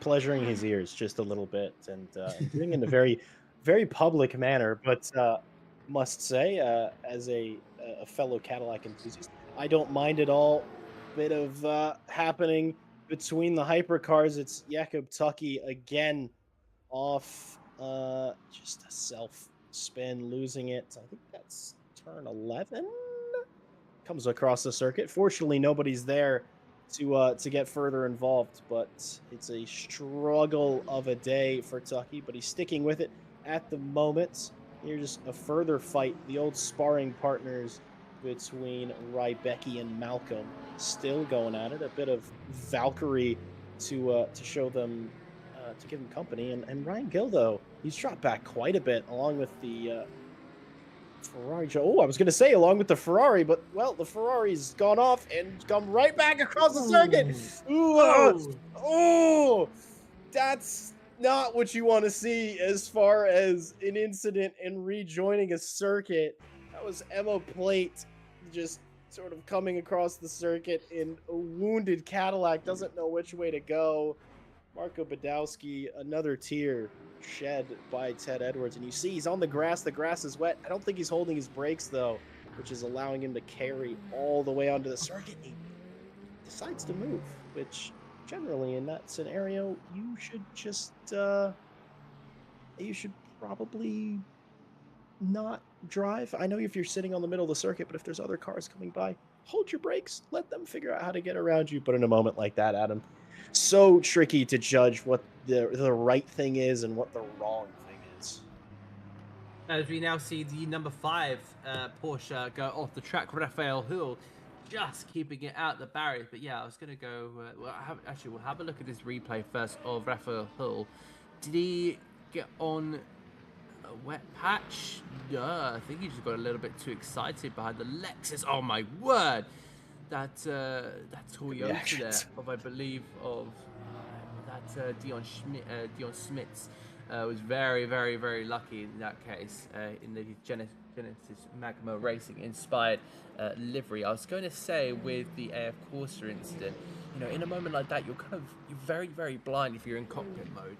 pleasuring his ears just a little bit, and doing it in a very, very public manner. But must say, as a fellow Cadillac enthusiast, I don't mind at all. Bit of happening between the hypercars. It's Jakob Tucky again off just a self spin, losing it. I think that's turn 11. Comes across the circuit. Fortunately, nobody's there to get further involved, but it's a struggle of a day for Tucky, but he's sticking with it at the moment. Here's just a further fight. The old sparring partners between Rybecki and Malcolm still going at it. A bit of Valkyrie to show them, to give him company. And Ryan Gill, though, he's dropped back quite a bit, along with the Ferrari. Oh, I was going to say along with the Ferrari, but, well, the Ferrari's gone off and come right back across the circuit. Oh, that's not what you want to see as far as an incident and rejoining a circuit. That was Emma Plate just sort of coming across the circuit in a wounded Cadillac, doesn't know which way to go. Marco Badowski, another tear shed by Ted Edwards, and you see he's on the grass. The grass is wet. I don't think he's holding his brakes, though, which is allowing him to carry all the way onto the circuit. He decides to move, which generally in that scenario, you should just, you should probably not drive. I know if you're sitting on the middle of the circuit, but if there's other cars coming by, hold your brakes. Let them figure out how to get around you. But in a moment like that, Adam, so tricky to judge what the right thing is and what the wrong thing is. As we now see the number 5 Porsche go off the track, Raphael Hill just keeping it out the barriers. But yeah, I was going to go, we'll have a look at this replay first of Raphael Hill. Did he get on a wet patch? Yeah, I think he just got a little bit too excited behind the Lexus. Oh my word! That Toyota there, of I believe of Dion Schmitz was very, very, very lucky in that case, in the Genesis Magma Racing inspired livery. I was going to say with the AF Corsa incident, in a moment like that, you're very, very blind if you're in cockpit mode.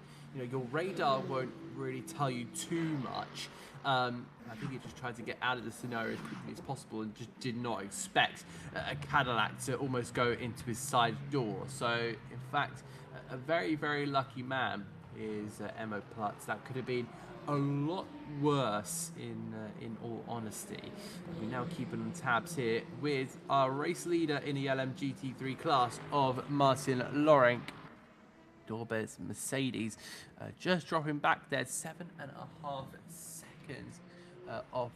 Your radar won't really tell you too much. I think he just tried to get out of the scenario as quickly as possible and just did not expect a Cadillac to almost go into his side door. So, in fact, a very, very lucky man is Emo Plutz. That could have been a lot worse, in all honesty. We're now keeping on tabs here with our race leader in the LMGT3 class of Martin Lorenk. Dorbes Mercedes just dropping back there 7.5 seconds off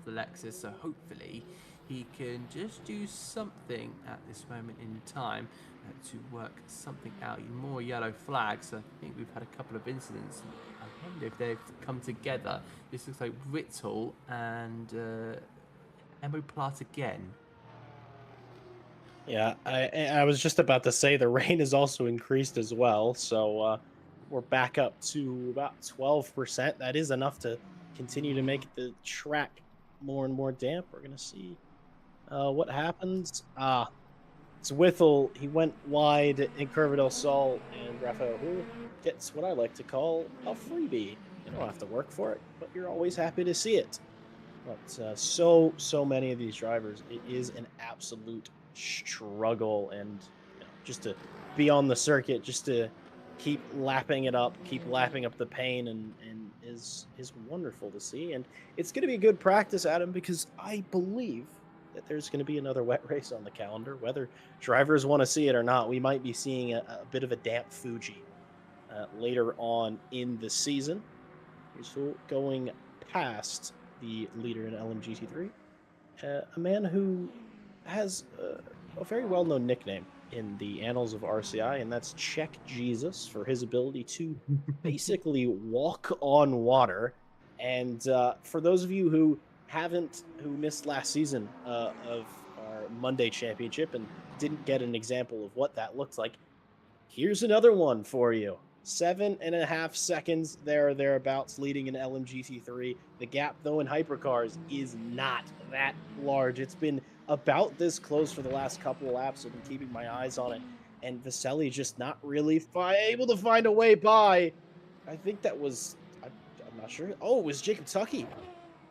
the Lexus, so hopefully he can just do something at this moment in time to work something out. More yellow flags. I think we've had a couple of incidents. I wonder if they've come together. This looks like Rittel and Emo Plat again. Yeah, I was just about to say the rain has also increased as well, so we're back up to about 12%. That is enough to continue to make the track more and more damp. We're going to see what happens. It's Whittle. He went wide in Curva del Sol, and Rafael gets what I like to call a freebie You don't have to work for it, but you're always happy to see it. But so many of these drivers, it is an absolute struggle, and just to be on the circuit, just to keep lapping it up, keep lapping up the pain, and is wonderful to see. And it's going to be a good practice, Adam, because I believe that there's going to be another wet race on the calendar, whether drivers want to see it or not. We might be seeing a bit of a damp Fuji later on in the season. So going past the leader in LMGT3, a man who has a very well-known nickname in the annals of RCI, and that's Czech Jesus, for his ability to basically walk on water. And for those of you who missed last season of our Monday championship and didn't get an example of what that looks like, here's another one for you. 7.5 seconds there or thereabouts leading in LMGT3. The gap, though, in hypercars is not that large. It's been about this close for the last couple of laps. I've been keeping my eyes on it. And Vasselli just not really able to find a way by. I think that was, I'm not sure. Oh, it was Jacob Tucky,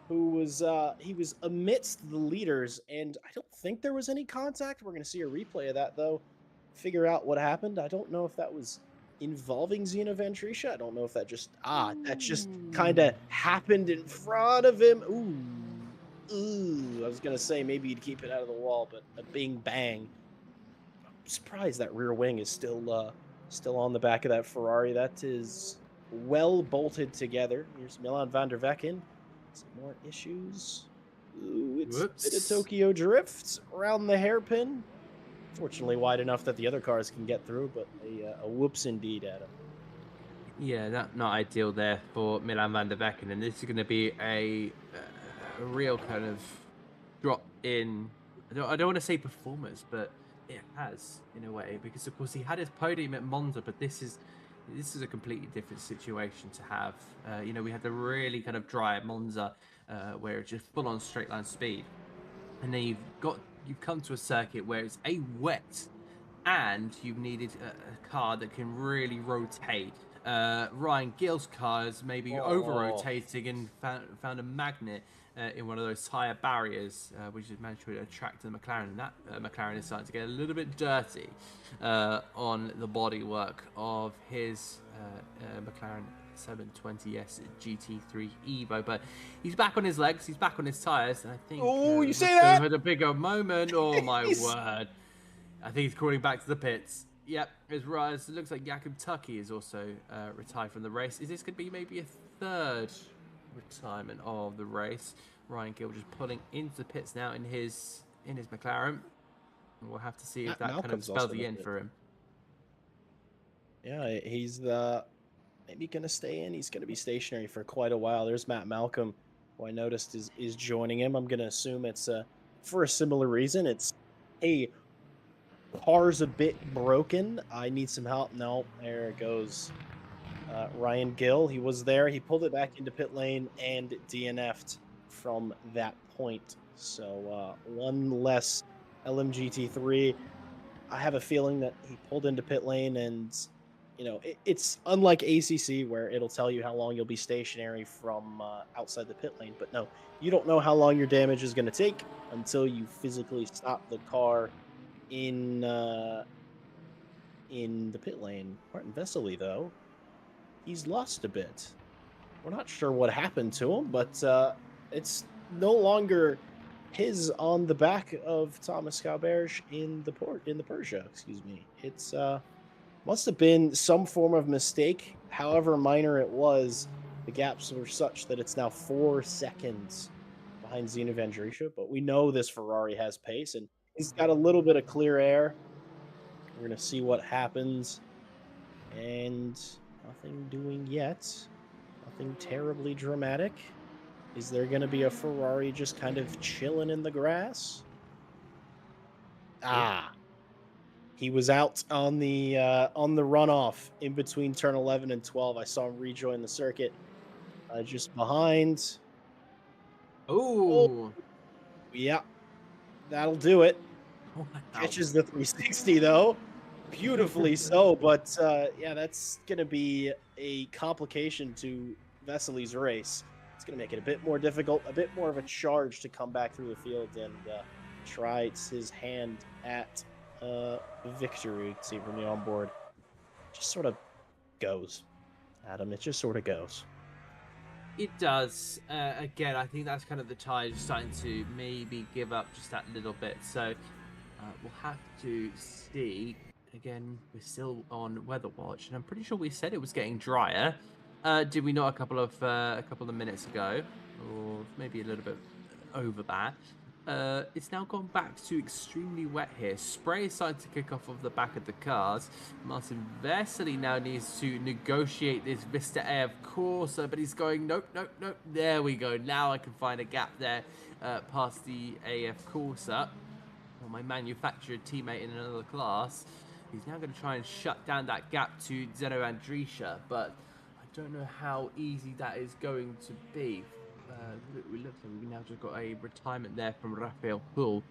who was, he was amidst the leaders. And I don't think there was any contact. We're going to see a replay of that, though. Figure out what happened. I don't know if that was involving Zeno Ventrisha. I don't know if that just kind of happened in front of him. Ooh, I was gonna say maybe he'd keep it out of the wall, but a bing bang. I'm surprised that rear wing is still on the back of that Ferrari. That is well bolted together. Here's Milan van der Vecken. Some more issues. Ooh, it's a bit of Tokyo drift around the hairpin. Fortunately wide enough that the other cars can get through, but a whoops indeed, Adam. Yeah, not ideal there for Milan van der Vecken, and this is going to be a real kind of drop in. I don't want to say performance, but it has in a way, because of course he had his podium at Monza, but this is a completely different situation to have. We had the really kind of dry at Monza, where it's just full on straight line speed, and then you've come to a circuit where it's wet, and you've needed a car that can really rotate. Ryan Gill's cars maybe over-rotating and found a magnet in one of those tyre barriers, which has managed to attract the McLaren. And that McLaren is starting to get a little bit dirty on the bodywork of his McLaren 720S GT3 Evo, but he's back on his legs, he's back on his tyres, and I think you say that had a bigger moment. Oh my word! I think he's crawling back to the pits. Yep, it looks like Jakob Tucky is also retired from the race. Is this going to be maybe a third retirement of the race? Ryan Gill just pulling into the pits now in his McLaren. And we'll have to see if that kind of spells the end for him. Yeah, he's maybe going to stay in. He's going to be stationary for quite a while. There's Matt Malcolm, who I noticed is joining him. I'm going to assume it's for a similar reason. It's, hey, car's a bit broken. I need some help. No, there it goes. Ryan Gill, he was there. He pulled it back into pit lane and DNF'd from that point. So one less LMGT3. I have a feeling that he pulled into pit lane, and it's unlike ACC where it'll tell you how long you'll be stationary from outside the pit lane. But no, you don't know how long your damage is going to take until you physically stop the car in the pit lane. Martin Vesely, though, he's lost a bit. We're not sure what happened to him, but it's no longer his on the back of Thomas Scauberge in the Persia. Excuse me. It's must have been some form of mistake. However minor it was, the gaps were such that it's now 4 seconds behind Zeno Vandrisha. But we know this Ferrari has pace, and he's got a little bit of clear air. We're going to see what happens. And nothing doing yet. Nothing terribly dramatic. Is there going to be a Ferrari just kind of chilling in the grass? He was out on the runoff in between turn 11 and 12. I saw him rejoin the circuit just behind. Oh, yeah, that'll do it. wow. Catches the 360 though, beautifully so. But yeah, that's going to be a complication to Vesely's race. It's going to make it a bit more difficult, a bit more of a charge to come back through the field and try his hand at victory. You can see from the onboard. Just sort of goes, Adam. It just sort of goes. It does. Again, I think that's kind of the tide starting to maybe give up just that little bit. So we'll have to see. Again, we're still on weather watch, and I'm pretty sure we said it was getting drier. Did we not a couple of minutes ago, or maybe a little bit over that? It's now gone back to extremely wet here. Spray is starting to kick off of the back of the cars. Martin Vesely now needs to negotiate this Vista AF Corsa, but he's going, nope. There we go. Now I can find a gap there past the AF Corsa. Well, my manufacturer teammate in another class. He's now going to try and shut down that gap to Zeno Andrisha, but I don't know how easy that is going to be. We look like we now just got a retirement there from Raphael Hull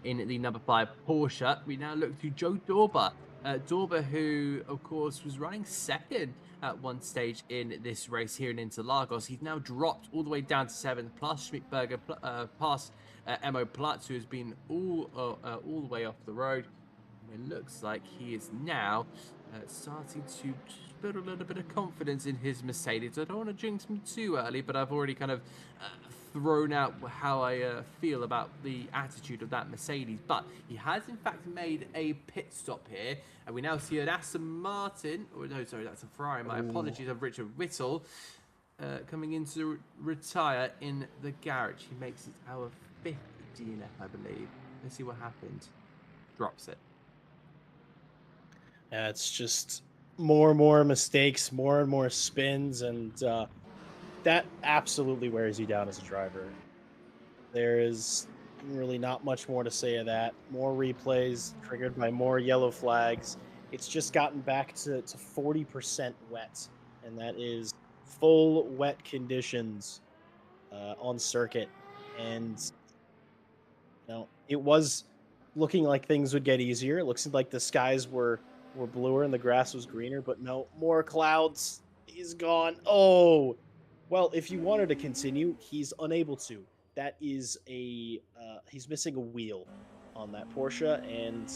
in the number 5 Porsche. We now look to Joe Dorber. Dorber, who of course was running second at one stage in this race here in Interlagos. He's now dropped all the way down to 7th, plus Schmittberger, past Emo Platz, who has been all the way off the road. It looks like he is now starting to build a little bit of confidence in his Mercedes. I don't want to jinx him too early, but I've already kind of thrown out how I feel about the attitude of that Mercedes. But he has in fact made a pit stop here, and we now see an Aston Martin, or no, sorry, that's a Ferrari. My apologies, of Richard Whittle coming in to retire in the garage. He makes it our 5th DNF, I believe. Let's see what happened. Drops it. Yeah, it's just more and more mistakes, more and more spins, and that absolutely wears you down as a driver. There is really not much more to say of that. More replays triggered by more yellow flags. It's just gotten back to 40% wet, and that is full wet conditions on circuit. And it was looking like things would get easier. It looks like the skies were bluer and the grass was greener, but no, more clouds. He's gone. Oh, well, if you wanted to continue, he's unable to. That is he's missing a wheel on that Porsche, and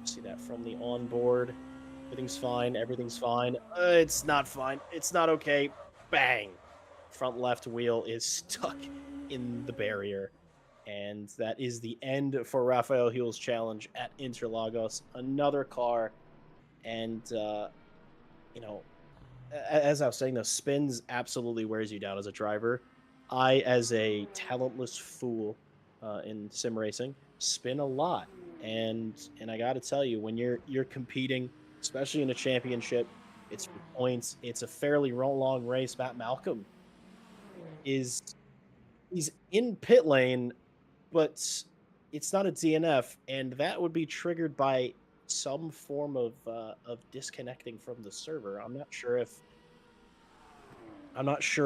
see that from the onboard. Everything's fine. It's not fine. It's not okay. Bang. Front left wheel is stuck in the barrier. And that is the end for Raphael Hull's challenge at Interlagos. Another car. And, as I was saying, the spins absolutely wears you down as a driver. I, as a talentless fool in sim racing, spin a lot. And I got to tell you, when you're competing, especially in a championship, it's for points. It's a fairly long race. Matt Malcolm he's in pit lane, but it's not a DNF, and that would be triggered by some form of disconnecting from the server. I'm not sure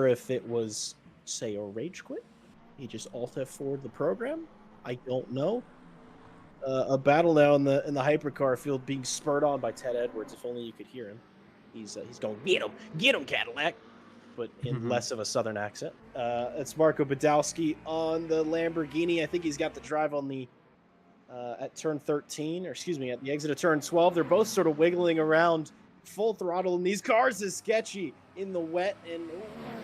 if it was, say, a rage quit. He just alt F4'd the program. I don't know. A battle now in the hypercar field being spurred on by Ted Edwards. If only you could hear him. He's going, get him, Cadillac, but in less of a southern accent. It's Marco Badowski on the Lamborghini. I think he's got the drive on the at turn 13, or excuse me, at the exit of turn 12. They're both sort of wiggling around full throttle, and these cars is sketchy in the wet. And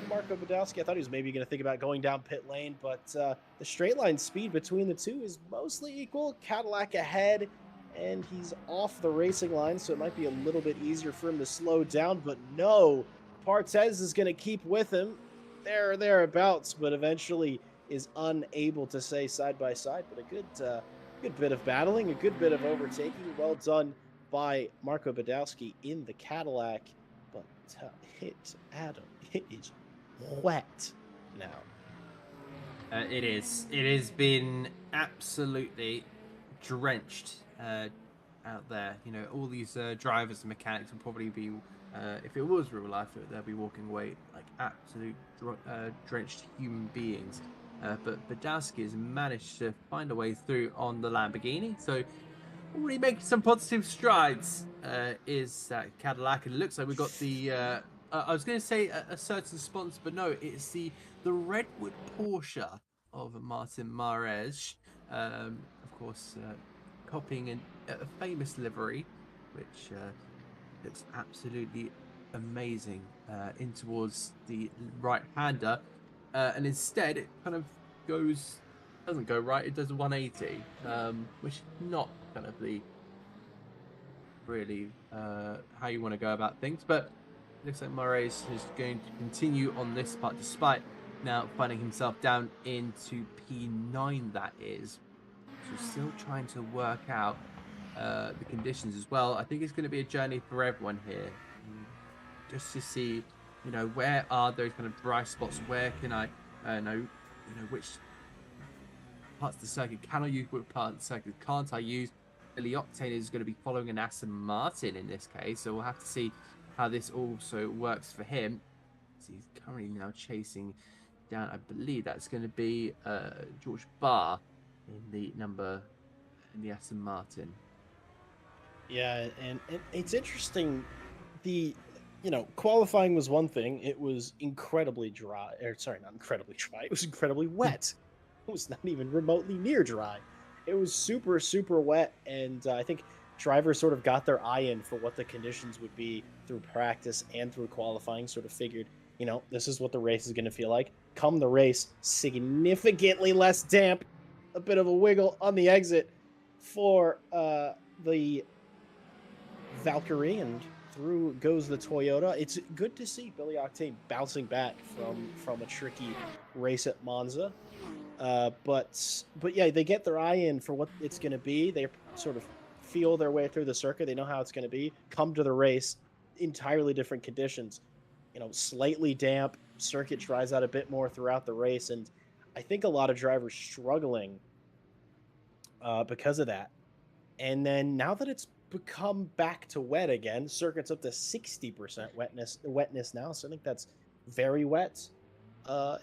Marco Badowski, I thought he was maybe going to think about going down pit lane, but the straight line speed between the two is mostly equal. Cadillac ahead, and he's off the racing line, so it might be a little bit easier for him to slow down, but no, Partez is going to keep with him there or thereabouts, but eventually is unable to stay side by side. But a good bit of battling, a good bit of overtaking. Well done by Marco Badowski in the Cadillac. But Adam, it is wet now. It is. It has been absolutely drenched out there. All these drivers and mechanics will probably be, if it was real life, they'll be walking away like absolute drenched human beings. But Badowski has managed to find a way through on the Lamborghini. So already making some positive strides is that Cadillac. And it looks like we've got the I was going to say a certain sponsor, but no, it's the Redwood Porsche of Martin Marez. Of course, copying a famous livery, which looks absolutely amazing in towards the right-hander. And instead, it kind of doesn't go right, it does a 180, which is not kind of the really how you want to go about things, but it looks like Moraes is going to continue on this part despite now finding himself down into P9, that is. So still trying to work out the conditions as well. I think it's going to be a journey for everyone here, just to see, where are those kind of dry spots, where can I know, which parts of the circuit can I use, what parts of the circuit can't I use. Billy Octane is going to be following an Aston Martin in this case, so we'll have to see how this also works for him. So he's currently now chasing down, I believe that's going to be George Barr in the Aston Martin. Yeah, and it's interesting. Qualifying was one thing. It was incredibly dry. Or sorry, not incredibly dry. It was incredibly wet. It was not even remotely near dry. It was super, super wet, and I think drivers sort of got their eye in for what the conditions would be through practice and through qualifying, sort of figured, this is what the race is going to feel like. Come the race, significantly less damp, a bit of a wiggle on the exit for the Valkyrie, and through goes the Toyota. It's good to see Billy Octane bouncing back from a tricky race at Monza. But yeah, they get their eye in for what it's going to be. They sort of feel their way through the circuit. They know how it's going to be. Come to the race, entirely different conditions. Slightly damp. Circuit dries out a bit more throughout the race, and I think a lot of drivers struggling because of that. And then now that it's become back to wet again, circuit's up to 60% wetness now. So I think that's very wet.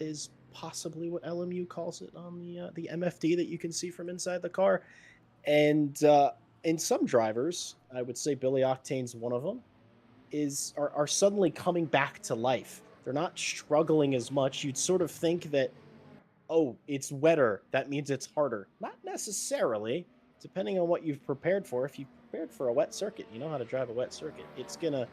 Is possibly what LMU calls it on the MFD that you can see from inside the car. And in some drivers, I would say Billy Octane's one of them, are suddenly coming back to life. They're not struggling as much. You'd sort of think that, oh, it's wetter, that means it's harder. Not necessarily, depending on what you've prepared for. If you've prepared for a wet circuit, you know how to drive a wet circuit, it's going to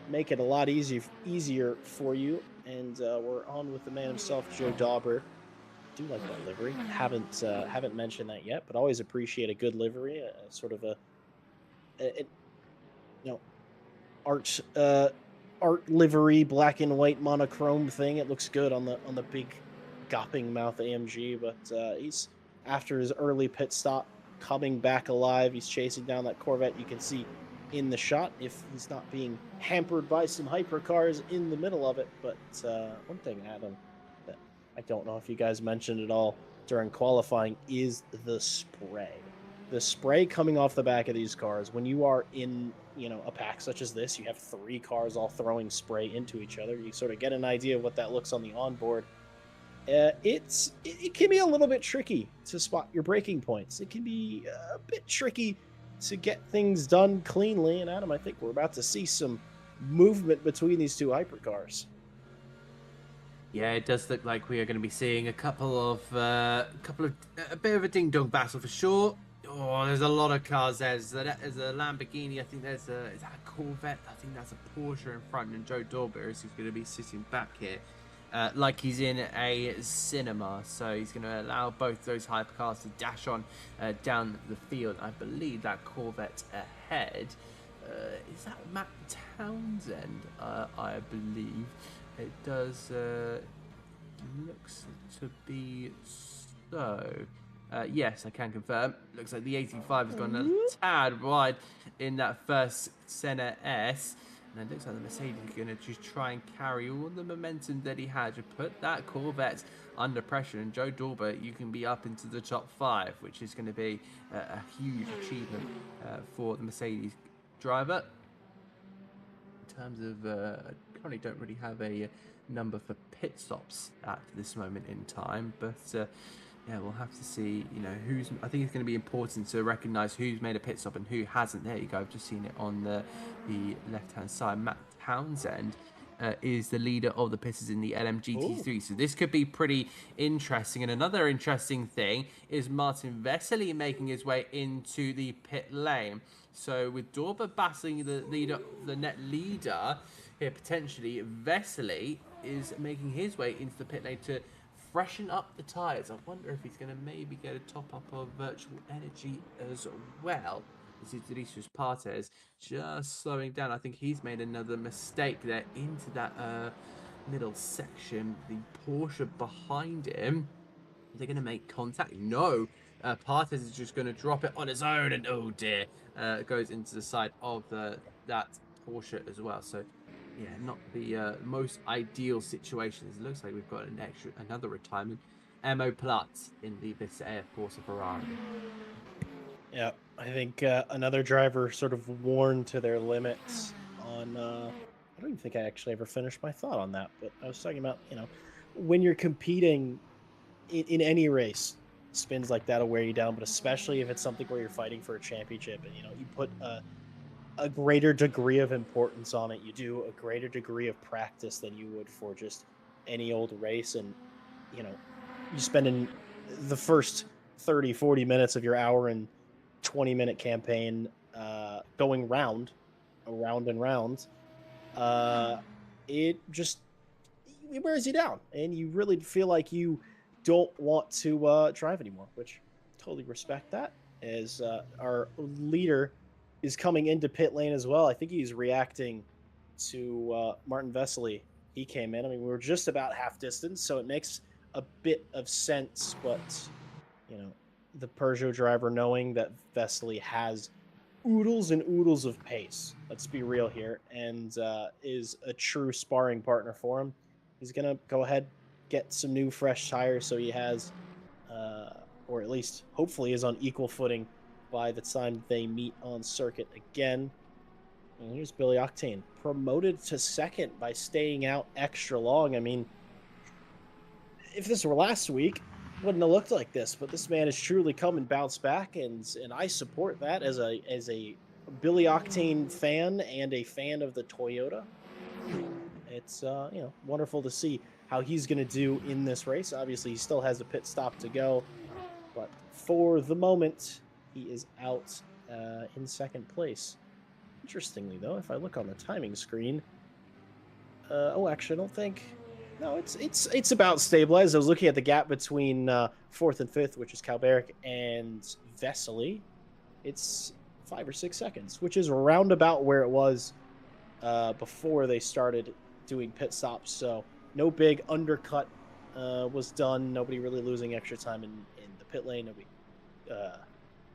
make it a lot easier for you. And we're on with the man himself, Joe Dauber. Do like that livery. Haven't mentioned that yet, but always appreciate a good livery, sort of art livery, black and white monochrome thing. It looks good on the big gawping mouth AMG, but he's, after his early pit stop, coming back alive. He's chasing down that Corvette. You can see in the shot if he's not being hampered by some hypercars in the middle of it. But one thing, Adam, that I don't know if you guys mentioned at all during qualifying is the spray. The spray coming off the back of these cars when you are in a pack such as this, you have 3 cars all throwing spray into each other. You sort of get an idea of what that looks on the onboard. It can be a little bit tricky to spot your braking points. It can be a bit tricky to get things done cleanly. And Adam, I think we're about to see some movement between these two hypercars. Yeah, it does look like we are going to be seeing a bit of a ding dong battle for sure. Oh, there's a lot of cars there. There's a Lamborghini. I think is that a Corvette? I think that's a Porsche in front, and Joe Dorber is going to be sitting back here. Like he's in a cinema, so he's going to allow both those hypercars to dash on down the field. I believe that Corvette ahead is that Matt Townsend. I believe it does. Looks to be so. Yes, I can confirm. Looks like the 85 has gone a tad wide in that first Senna S. And it looks like the Mercedes is going to just try and carry all the momentum that he had to put that Corvette under pressure. And Joe Dorber, you can be up into the top 5, which is going to be a huge achievement for the Mercedes driver. In terms of, I currently don't really have a number for pit stops at this moment in time, but yeah, we'll have to see, who's. I think it's going to be important to recognise who's made a pit stop and who hasn't. There you go. I've just seen it on the left-hand side. Matt Townsend is the leader of the pitters in the LMGT3. So this could be pretty interesting. And another interesting thing is Martin Vesely making his way into the pit lane. So with Dorber battling the net leader here, potentially Vesely is making his way into the pit lane to freshen up the tyres. I wonder if he's going to maybe get a top up of virtual energy as well. This is Vinicius Partes just slowing down. I think he's made another mistake there into that middle section. The Porsche behind him. Are they going to make contact? No. Partes is just going to drop it on his own, and oh dear, goes into the side of that Porsche as well. So, yeah, not the most ideal situation. It looks like we've got another retirement. Emo Platz in the Vista Air Force Ferrari. Yeah, I think another driver sort of worn to their limits on. I don't even think I actually ever finished my thought on that, but I was talking about, when you're competing in any race, spins like that'll wear you down, but especially if it's something where you're fighting for a championship and, you put a greater degree of importance on it. You do a greater degree of practice than you would for just any old race. And, you spend in the first 30, 40 minutes of your hour and 20-minute campaign going around and round. It wears you down, and you really feel like you don't want to drive anymore, which totally respect that. As our leader is coming into pit lane as well. I think he's reacting to Martin Vesely. He came in. I mean, we were just about half distance, so it makes a bit of sense, but the Peugeot driver knowing that Vesely has oodles and oodles of pace, let's be real here, and is a true sparring partner for him, he's gonna go ahead, get some new fresh tires, so he has or at least hopefully is on equal footing by the time they meet on circuit again. And here's Billy Octane, promoted to second by staying out extra long. I mean, if this were last week, it wouldn't have looked like this, but this man has truly come and bounced back, and I support that as a Billy Octane fan and a fan of the Toyota. It's wonderful to see how he's going to do in this race. Obviously, he still has a pit stop to go, but for the moment, he is out in second place. Interestingly, though, if I look on the timing screen, actually, I don't think. No, it's about stabilized. I was looking at the gap between fourth and fifth, which is Kalberg and Vesely. It's 5 or 6 seconds, which is roundabout where it was before they started doing pit stops. So no big undercut was done. Nobody really losing extra time in the pit lane. Nobody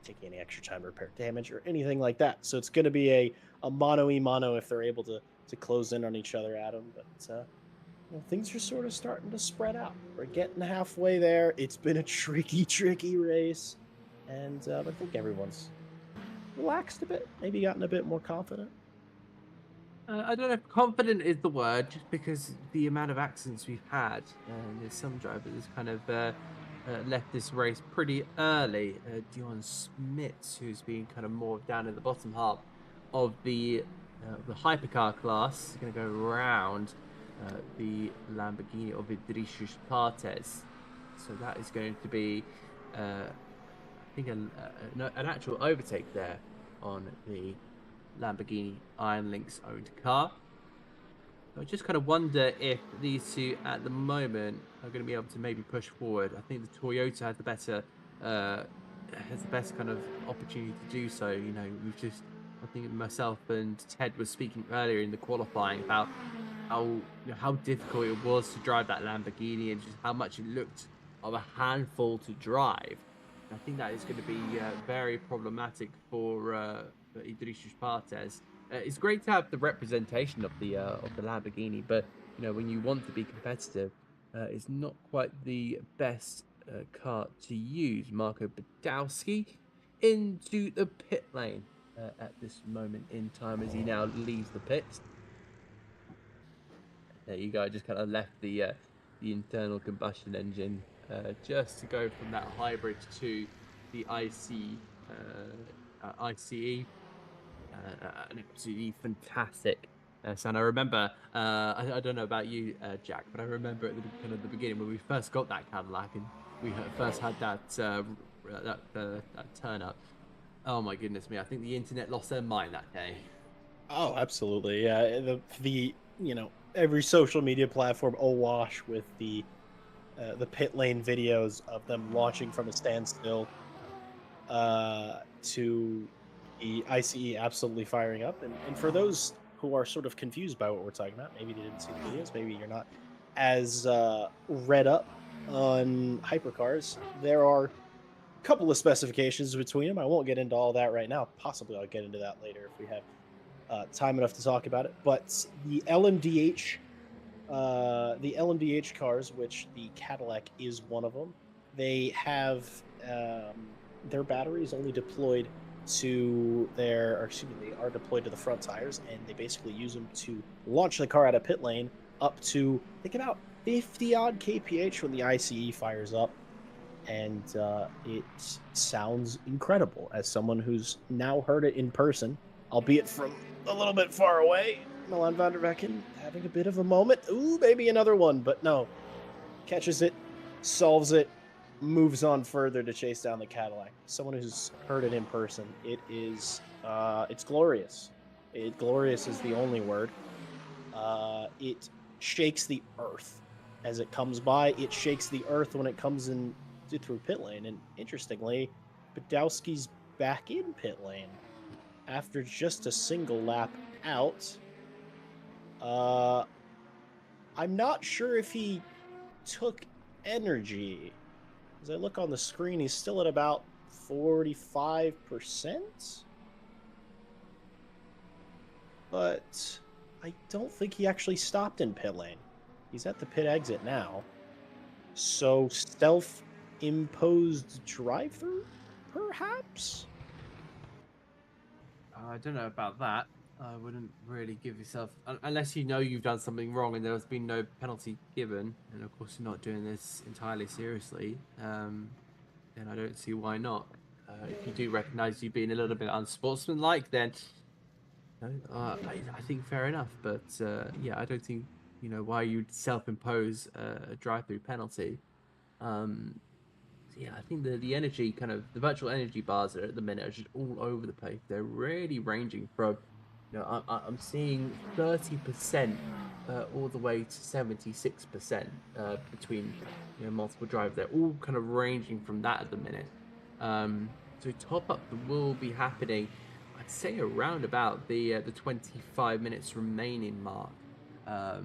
taking any extra time to repair damage or anything like that. So it's going to be a mano-y-mano if they're able to close in on each other, Adam. But things are sort of starting to spread out. We're getting halfway there. It's been a tricky race. And I think everyone's relaxed a bit, maybe gotten a bit more confident. I don't know if confident is the word, just because the amount of accidents we've had. There's some drivers kind of left this race pretty early. Dion Smits, who's been kind of more down in the bottom half of the hypercar class, is going to go around the Lamborghini of Vinicius Partes. So that is going to be, I think, an actual overtake there on the Lamborghini Iron Lynx owned car. I just kind of wonder if these two at the moment are going to be able to maybe push forward. I think the Toyota has the best kind of opportunity to do so. I think myself and Ted was speaking earlier in the qualifying about how difficult it was to drive that Lamborghini and just how much it looked of a handful to drive. I think that is going to be very problematic for Idrisius Partes. It's great to have the representation of the Lamborghini, but when you want to be competitive, it's not quite the best car to use. Marco Badowski into the pit lane at this moment in time as he now leaves the pits. There you go. I just kind of left the internal combustion engine just to go from that hybrid to the ICE. An absolutely fantastic And I remember, I don't know about you, Jack, but I remember at the beginning when we first got that Cadillac and we first had that turn up. Oh my goodness me! I think the internet lost their mind that day. Oh, absolutely. Yeah, the every social media platform awash with the pit lane videos of them launching from a standstill to the ICE absolutely firing up. And for those who are sort of confused by what we're talking about, maybe they didn't see the videos, maybe you're not as read up on hypercars. There are a couple of specifications between them. I won't get into all that right now. Possibly I'll get into that later if we have time enough to talk about it. But the LMDH cars, which the Cadillac is one of them, they have their batteries only deployed to their, or excuse me, they are deployed to the front tires, and they basically use them to launch the car out of pit lane up to, I think, about 50 odd kph when the ICE fires up. And it sounds incredible as someone who's now heard it in person, albeit from a little bit far away. Milan van der Vecken having a bit of a moment. Ooh, maybe another one, but no. Catches it, solves it, moves on further to chase down the Cadillac. Someone who's heard it in person, it is, it's glorious. Glorious is the only word. It shakes the earth as it comes by. It shakes the earth when it comes in through pit lane. And interestingly, Badowski's back in pit lane after just a single lap out. I'm not sure if he took energy. As I look on the screen, he's still at about 45%. But I don't think he actually stopped in pit lane. He's at the pit exit now. So self-imposed drive-through, perhaps? I don't know about that. I wouldn't really give yourself, unless you know you've done something wrong and there's been no penalty given, and of course you're not doing this entirely seriously, then I don't see why not. If you do recognise you being a little bit unsportsmanlike, then I think fair enough. But yeah, I don't think why you'd self-impose a drive-through penalty. Yeah, I think the energy the virtual energy bars at the minute are just all over the place. They're really ranging from, I'm seeing 30% all the way to 76% between multiple drivers. They're all kind of ranging from that at the minute. So top up will be happening, I'd say around about the 25 minutes remaining mark. So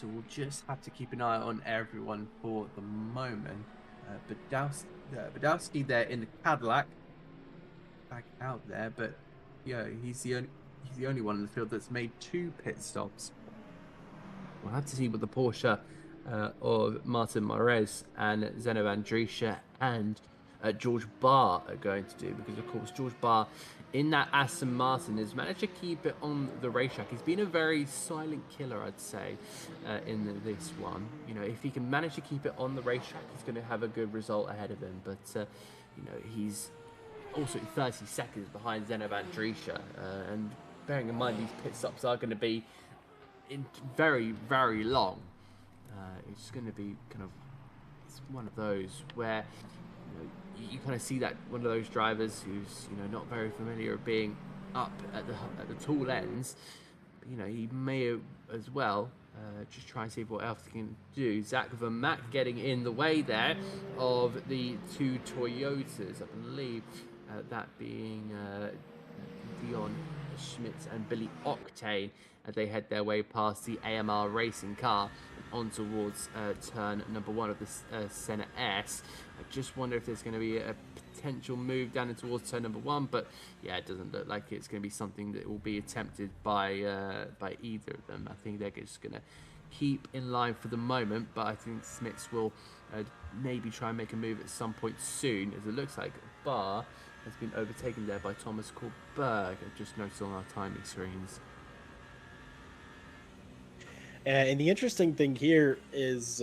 we'll just have to keep an eye on everyone for the moment. Badowski there in the Cadillac, back out there, but yeah, he's the only one in the field that's made 2 pit stops. We'll have to see what the Porsche of Martin Marez and Zeno Andrisha and George Barr are going to do, because of course George Barr in that Aston Martin has managed to keep it on the racetrack. He's been a very silent killer, I'd say, in this one. If he can manage to keep it on the racetrack, he's going to have a good result ahead of him. But he's also 30 seconds behind Zeno Andrisha, and bearing in mind these pit stops are going to be very, very long. It's going to be it's one of those where you kind of see that one of those drivers who's not very familiar of being up at the tall ends. He may as well just try and see what else he can do. Zach Vermaak getting in the way there of the 2 Toyotas, I believe, that being Dion Schmitz and Billy Octane, as they head their way past the AMR racing car on towards turn number 1 of the Senna S. I just wonder if there's going to be a potential move down towards turn number 1, but yeah, it doesn't look like it's going to be something that will be attempted by either of them. I think they're just going to keep in line for the moment, but I think Smits will maybe try and make a move at some point soon, as it looks like Barr has been overtaken there by Thomas Kohlberg. I've just noticed on our timing screens. And the interesting thing here is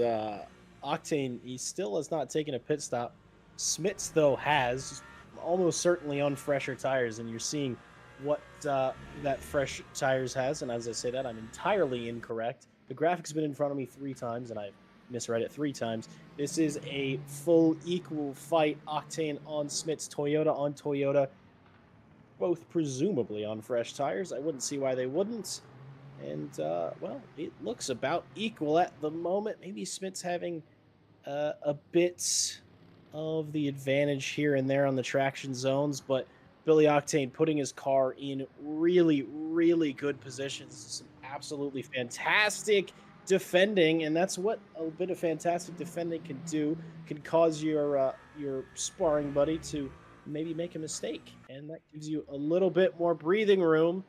Octane, he still has not taken a pit stop. Smits, though, has, almost certainly on fresher tires, and you're seeing what that fresh tires has, and as I say that, I'm entirely incorrect. The graphic's been in front of me 3 times, and I've misread it 3 times. This is a full equal fight, Octane on Smits, Toyota on Toyota, both presumably on fresh tires. I wouldn't see why they wouldn't. And, well, it looks about equal at the moment. Maybe Smits having a bit of the advantage here and there on the traction zones, but Billy Octane putting his car in really, really good positions. Some absolutely fantastic defending, and that's what a bit of fantastic defending can do. Can cause your sparring buddy to maybe make a mistake, and that gives you a little bit more breathing room.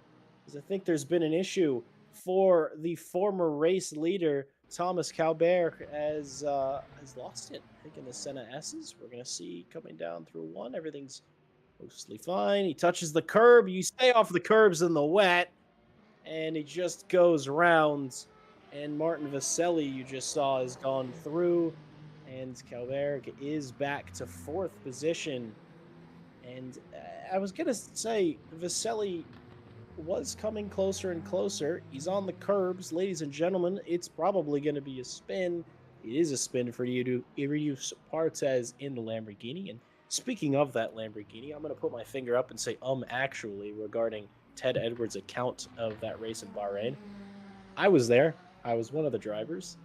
Because I think there's been an issue for the former race leader Thomas Calbert has lost it. I think in the Senna S's, we're gonna see coming down through one. Everything's mostly fine. He touches the curb. You stay off the curbs in the wet, and he just goes round. And Martin Vaselli, you just saw, has gone through, and Calbert is back to 4th position. And I was gonna say Vaselli was coming closer and closer. He's on the curbs, ladies and gentlemen. It's probably going to be a spin. It is a spin for you to Irius Partes in the Lamborghini. And speaking of that Lamborghini, I'm going to put my finger up and say actually regarding Ted Edwards' account of that race in Bahrain. I was there. I was one of the drivers,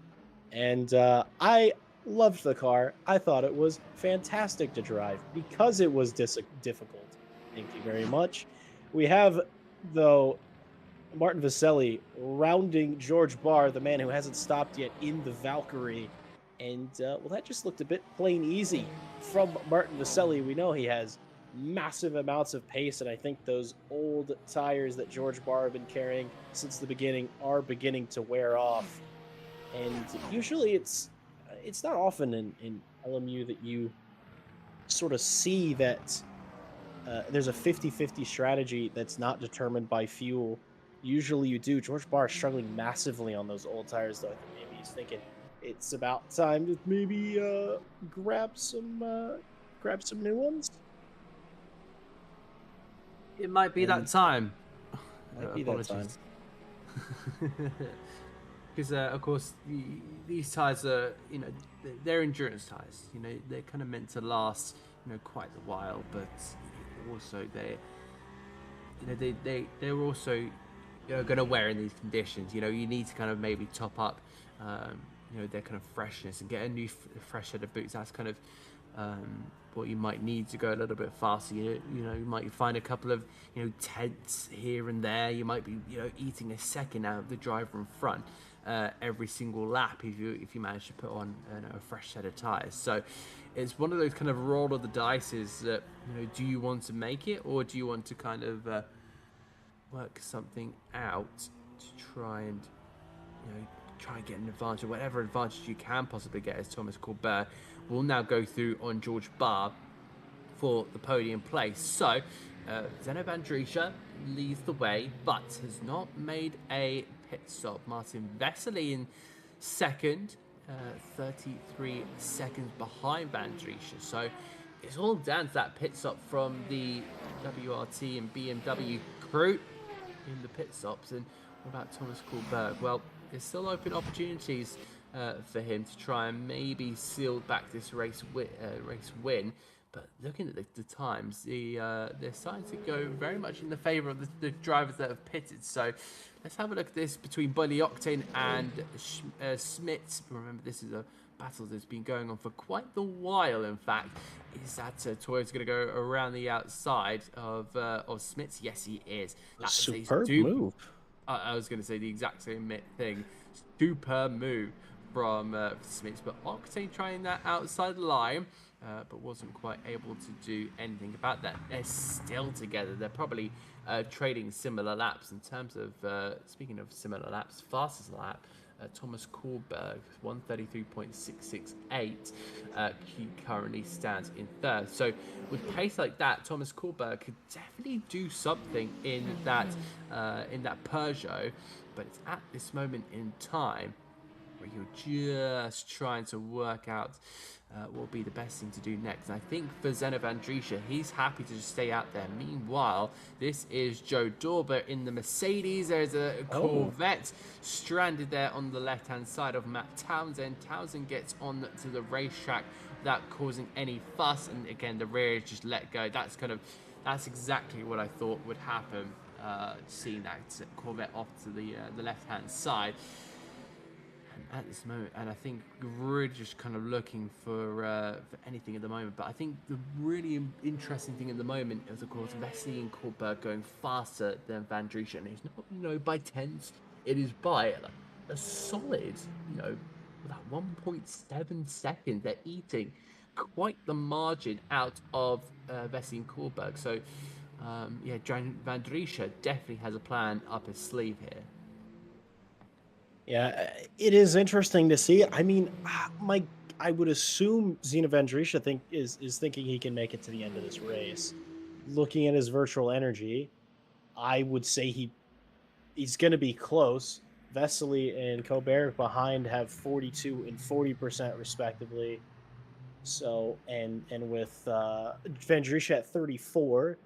and I loved the car. I thought it was fantastic to drive because it was difficult. Thank you very much. We have, though, Martin Vaselli rounding George Barr, the man who hasn't stopped yet in the Valkyrie. And, well, that just looked a bit plain easy from Martin Vaselli. We know he has massive amounts of pace, and I think those old tires that George Barr have been carrying since the beginning are beginning to wear off. And usually it's not often in LMU that you sort of see that there's a 50-50 strategy that's not determined by fuel. Usually you do. George Barr is struggling massively on those old tires, though. I think maybe he's thinking it's about time to maybe grab some new ones. It might be that time. Might be that time. Because of course these tires are, they're endurance tires. They're kind of meant to last, quite a while, but also they're also going to wear in these conditions. You need to kind of maybe top up their kind of freshness and get a new fresh set of boots. That's kind of what you might need to go a little bit faster. You might find a couple of tenths here and there. You might be eating a second out of the driver in front every single lap if you manage to put on a fresh set of tires. So it's one of those kind of roll of the dices that do you want to make it, or do you want to kind of work something out to try and get an advantage, or whatever advantage you can possibly get, as Thomas Colbert will now go through on George Barr for the podium place. So Zeno Bandrisha leads the way, but has not made a pit stop. Martin Vesely in second, 33 seconds behind Bandrisha. So it's all down to that pit stop from the WRT and BMW crew in the pit stops. And what about Thomas Kohlberg? Well, there's still open opportunities for him to try and maybe seal back this race win. But looking at the times, they're starting to go very much in the favour of the drivers that have pitted. So let's have a look at this between Billy Octane and Smits. Remember, this is a battle that's been going on for quite the while. In fact, is that Toyo's going to go around the outside of Smits? Yes, he is. That's a superb move. I was going to say the exact same thing. Superb move from Smits, but Octane trying that outside line. But wasn't quite able to do anything about that. They're still together. They're probably trading similar laps. In terms of, speaking of similar laps, fastest lap, Thomas Kohlberg, 133.668. He currently stands in third. So with pace like that, Thomas Kohlberg could definitely do something in that Peugeot. But it's at this moment in time where you're just trying to work out what will be the best thing to do next. And I think for Zenov Andrisha, he's happy to just stay out there. Meanwhile, this is Joe Dorber in the Mercedes. There's a Corvette stranded there on the left-hand side of Matt Townsend. Townsend gets on to the racetrack without causing any fuss. And again, the rear is just let go. That's exactly what I thought would happen. Seeing that Corvette off to the left-hand side. At this moment, and I think we're just kind of looking for anything at the moment. But I think the really interesting thing at the moment is, of course, Vesely and Kohlberg going faster than Van Drieschen. And it's not, by tenths. It is by a solid, that 1.7 seconds. They're eating quite the margin out of Vesely and Kohlberg. So, Van Drieschen definitely has a plan up his sleeve here. Yeah, it is interesting to see. I mean, I would assume Zena Van Drieschen is thinking he can make it to the end of this race. Looking at his virtual energy, I would say he's going to be close. Vesely and Kohlberg behind have 42 and 40% respectively. So, and with Van Drieschen at 34,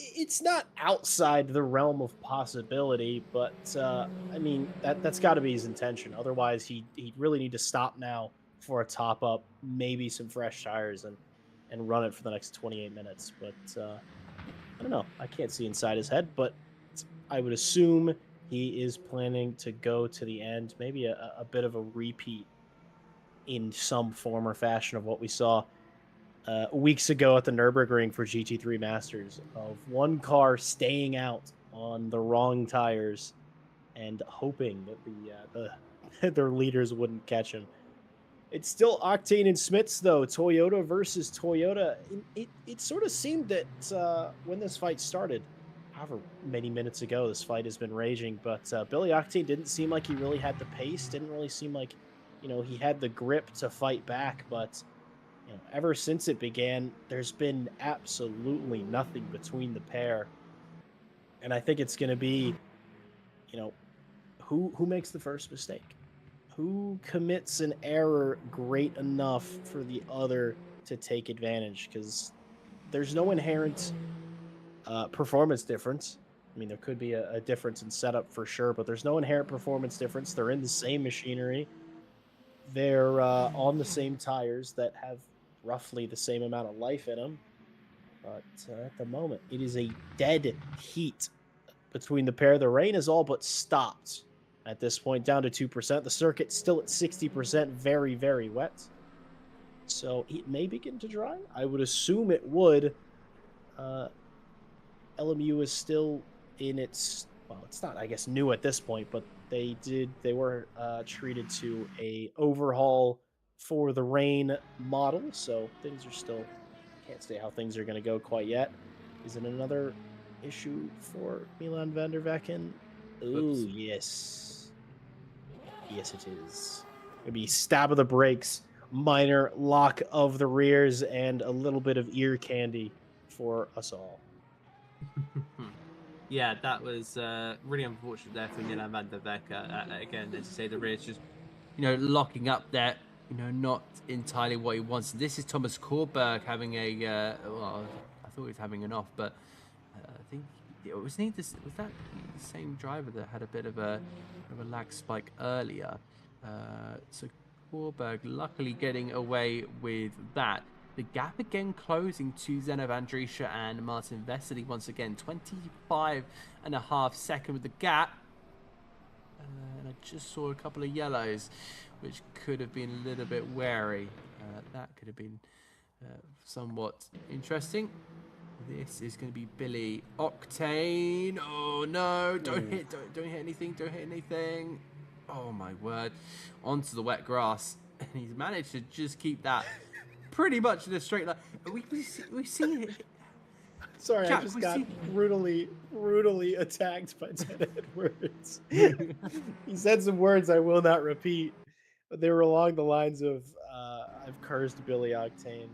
it's not outside the realm of possibility, but I mean that's got to be his intention. Otherwise, he'd really need to stop now for a top up, maybe some fresh tires, and run it for the next 28 minutes. But I don't know. I can't see inside his head, but I would assume he is planning to go to the end. Maybe a bit of a repeat in some form or fashion of what we saw weeks ago at the Nürburgring for GT3 Masters, of one car staying out on the wrong tires and hoping that their leaders wouldn't catch him. It's still Octane and Smits, though. Toyota versus Toyota. It sort of seemed that when this fight started, however many minutes ago this fight has been raging, but Billy Octane didn't seem like he really had the pace, didn't really seem like he had the grip to fight back, but ever since it began, there's been absolutely nothing between the pair. And I think it's going to be, who makes the first mistake? Who commits an error great enough for the other to take advantage? Because there's no inherent performance difference. I mean, there could be a difference in setup for sure, but there's no inherent performance difference. They're in the same machinery. They're on the same tires that have roughly the same amount of life in them. But at the moment, it is a dead heat between the pair. The rain is all but stopped at this point, down to 2%. The circuit's still at 60%, very, very wet. So it may begin to dry. I would assume it would. LMU is still in its, well, it's not, I guess, new at this point, but they were treated to a overhaul for the rain model, so things are still, can't say how things are going to go quite yet. Is it another issue for Milan van der Vecken? Ooh, yes. Yes, it is. It'll be stab of the brakes, minor lock of the rears, and a little bit of ear candy for us all. Yeah, that was really unfortunate there for Milan van der Vecken. Again, as you say, the rear's just, locking up there. Not entirely what he wants. This is Thomas Kohlberg having a, well, I thought he was having an off, but I think, was that the same driver that had a bit of a lag spike earlier? So Kohlberg luckily getting away with that. The gap again closing to Zenov Andrisha and Martin Vesely once again, 25.5 seconds with the gap. And I just saw a couple of yellows, which could have been a little bit wary. That could have been somewhat interesting. This is going to be Billy Octane. Oh no! Don't hit anything! Oh my word! Onto the wet grass, and he's managed to just keep that pretty much in a straight line. We've seen it. Sorry, Jack, I just got brutally attacked by Ted Edwards. He said some words I will not repeat, but they were along the lines of, I've cursed Billy Octane.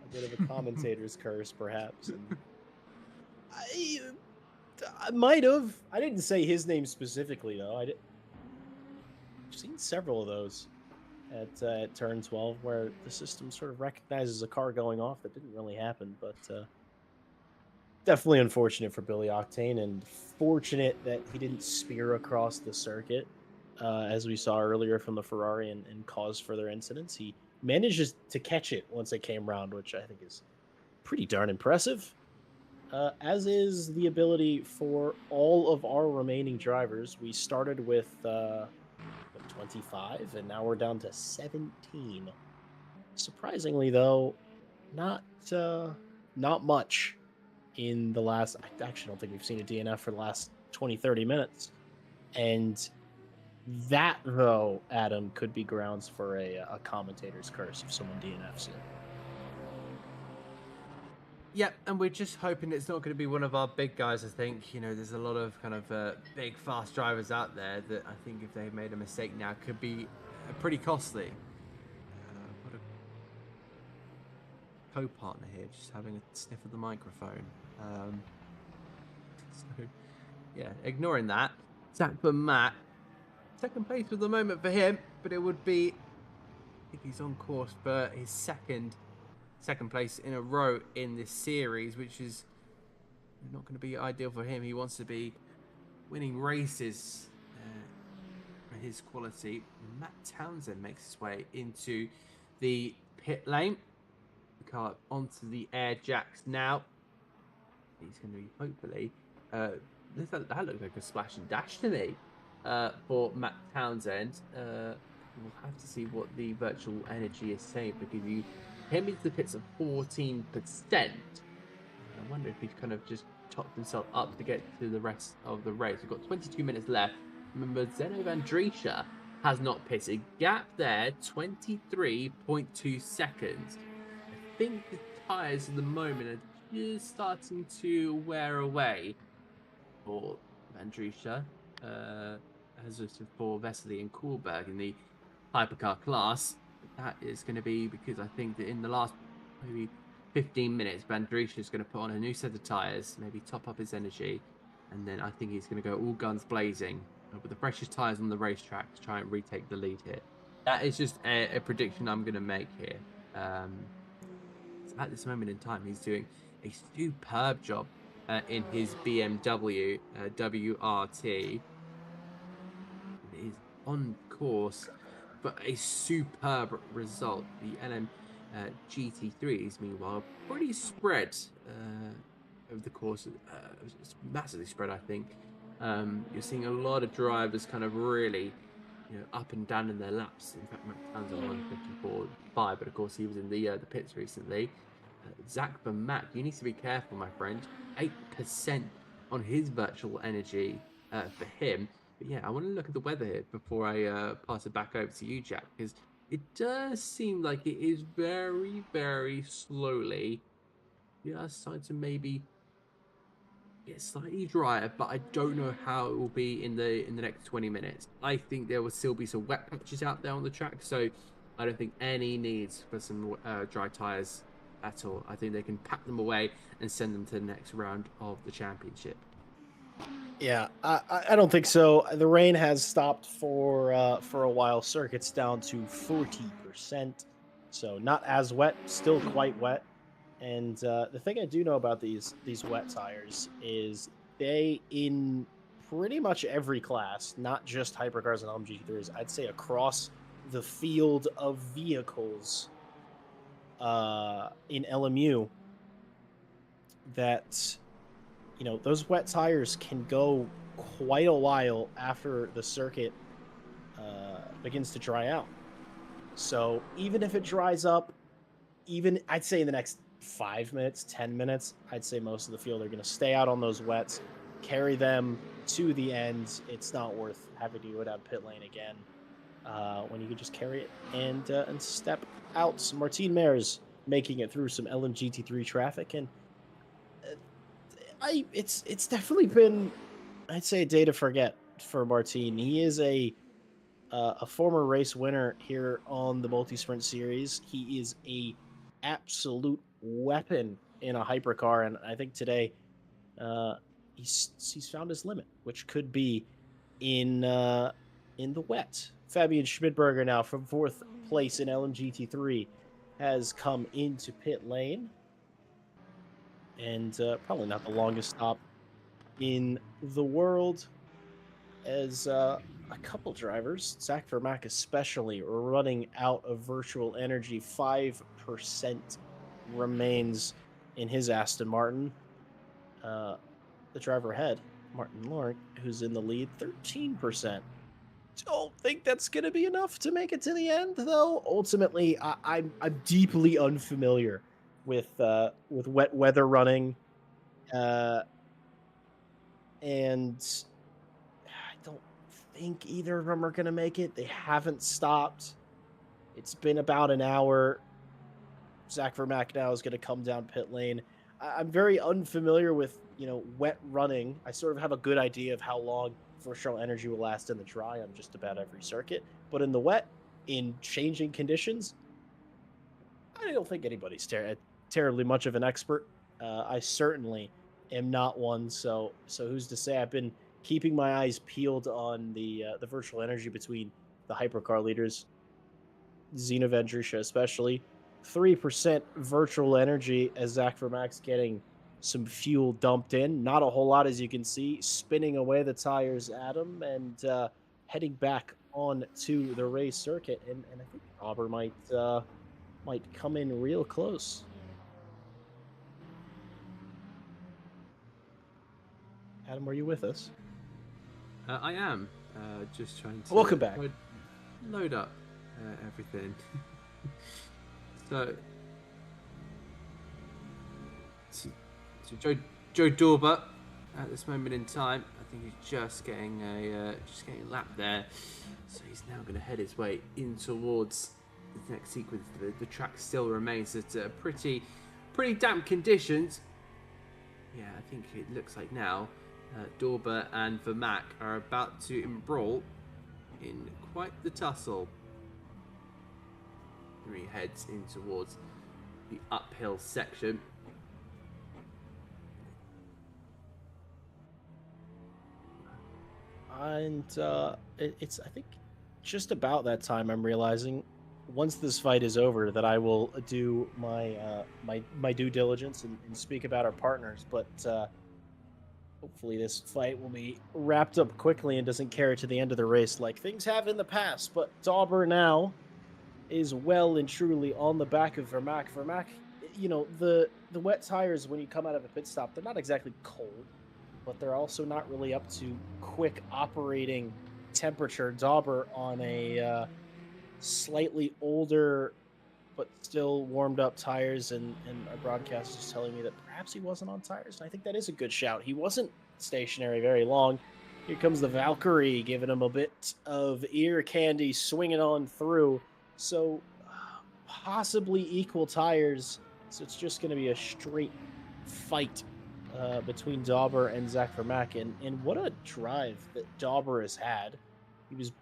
A bit of a commentator's curse, perhaps. And I might have. I didn't say his name specifically, though. seen several of those at turn 12 where the system sort of recognizes a car going off that didn't really happen, but definitely unfortunate for Billy Octane, and fortunate that he didn't spear across the circuit, as we saw earlier from the Ferrari, and cause further incidents. He manages to catch it once it came round, which I think is pretty darn impressive. As is the ability for all of our remaining drivers. We started with 25, and now we're down to 17. Surprisingly, though, not not much in the last. I actually don't think we've seen a DNF for the last 20-30 minutes, and that, though, Adam, could be grounds for a commentator's curse if someone DNFs it. Yep, and we're just hoping it's not going to be one of our big guys. I think, you know, there's a lot of kind of big, fast drivers out there that I think if they made a mistake now could be pretty costly. What a co-partner here, just having a sniff of the microphone. So, yeah, ignoring that. Zach Van Matt, second place for the moment for him, but it would be, I think he's on course for his second place in a row in this series, which is not going to be ideal for him. He wants to be winning races for his quality. Matt Townsend makes his way into the pit lane. The car onto the air jacks now. He's going to be, hopefully, that looks like a splash and dash to me for Matt Townsend. We'll have to see what the virtual energy is saying, because you him into the pits at 14%. I wonder if he's kind of just topped himself up to get to the rest of the race. We've got 22 minutes left. Remember, Zeno Vandrisha has not pitted. Gap there, 23.2 seconds. I think the tyres at the moment are just starting to wear away for Vandrisha, as was for Vesely and Kohlberg in the hypercar class. That is going to be because I think that in the last maybe 15 minutes, Vandrisha is going to put on a new set of tyres, maybe top up his energy, and then I think he's going to go all guns blazing with the freshest tyres on the racetrack to try and retake the lead here. That is just a prediction I'm going to make here. So at this moment in time, he's doing a superb job in his BMW WRT. He's on course for a superb result. The LM GT3s, meanwhile, pretty spread over the course. It's massively spread, I think. You're seeing a lot of drivers kind of really, up and down in their laps. In fact, Matt Townsend on 154.5, but of course he was in the pits recently. Zach Van Mack, you need to be careful, my friend. 8% on his virtual energy for him. But yeah, I want to look at the weather here before I pass it back over to you, Jack, because it does seem like it is very, very slowly. Starting to maybe get slightly drier, but I don't know how it will be in the next 20 minutes. I think there will still be some wet patches out there on the track, so I don't think any needs for some dry tyres at all. I think they can pack them away and send them to the next round of the championship. Yeah, I don't think so. The rain has stopped for a while. Circuit's down to 40%, so not as wet, still quite wet. And the thing I do know about these wet tires is they, in pretty much every class, not just hypercars and LMGT3s, I'd say across the field of vehicles in LMU, that those wet tires can go quite a while after the circuit begins to dry out. So even if it dries up, even I'd say in the next 5 minutes, 10 minutes, I'd say most of the field are going to stay out on those wets, carry them to the end. It's not worth having to go down pit lane again when you can just carry it and step out. Martin Mares making it through some LMGT3 traffic, and it's definitely been, I'd say, a day to forget for Martin. He is a former race winner here on the Multi-Sprint Series. He is a absolute weapon in a hypercar, and I think today he's found his limit, which could be in in the wet. Fabian Schmidberger now from 4th place in LMGT3 has come into pit lane. And probably not the longest stop in the world, as a couple drivers, Zach Vermack especially, running out of virtual energy. 5% remains in his Aston Martin. The driver ahead, Martin Lork, who's in the lead, 13%. Don't think that's going to be enough to make it to the end, though. Ultimately, I'm deeply unfamiliar with wet weather running, and I don't think either of them are going to make it. They haven't stopped. It's been about an hour. Zach Vermack now is going to come down pit lane. I'm very unfamiliar with, wet running. I sort of have a good idea of how long virtual energy will last in the dry on just about every circuit. But in the wet, in changing conditions, I don't think anybody's terribly much of an expert. I certainly am not one. So who's to say? I've been keeping my eyes peeled on the virtual energy between the hypercar leaders, Zeno Vandrusha especially. 3% virtual energy as Zach Vermack's getting some fuel dumped in. Not a whole lot, as you can see, spinning away the tires at him and heading back on to the race circuit. And I think Auber might come in real close. Adam, are you with us? I am. Just trying to Welcome back. Load up everything. So Joe Dorber at this moment in time, I think he's just getting a lap there. So he's now going to head his way in towards the next sequence. The track still remains at pretty damp conditions. Yeah, I think it looks like now Dorber and Vermack are about to embrawl in quite the tussle. He heads in towards the uphill section. And it's, I think, just about that time I'm realizing, once this fight is over, that I will do my due diligence and speak about our partners. But hopefully this fight will be wrapped up quickly and doesn't carry to the end of the race like things have in the past. But Dauber now is well and truly on the back of Vermack. Vermack, the wet tires, when you come out of a pit stop, they're not exactly cold, but they're also not really up to quick operating temperature. Dauber on a slightly older but still warmed up tires, and our broadcast is telling me that perhaps he wasn't on tires, and I think that is a good shout. He wasn't stationary very long. Here comes the Valkyrie, giving him a bit of ear candy, swinging on through. So possibly equal tires. So it's just going to be a straight fight between Dauber and Zach Vermack. And what a drive that Dauber has had. He was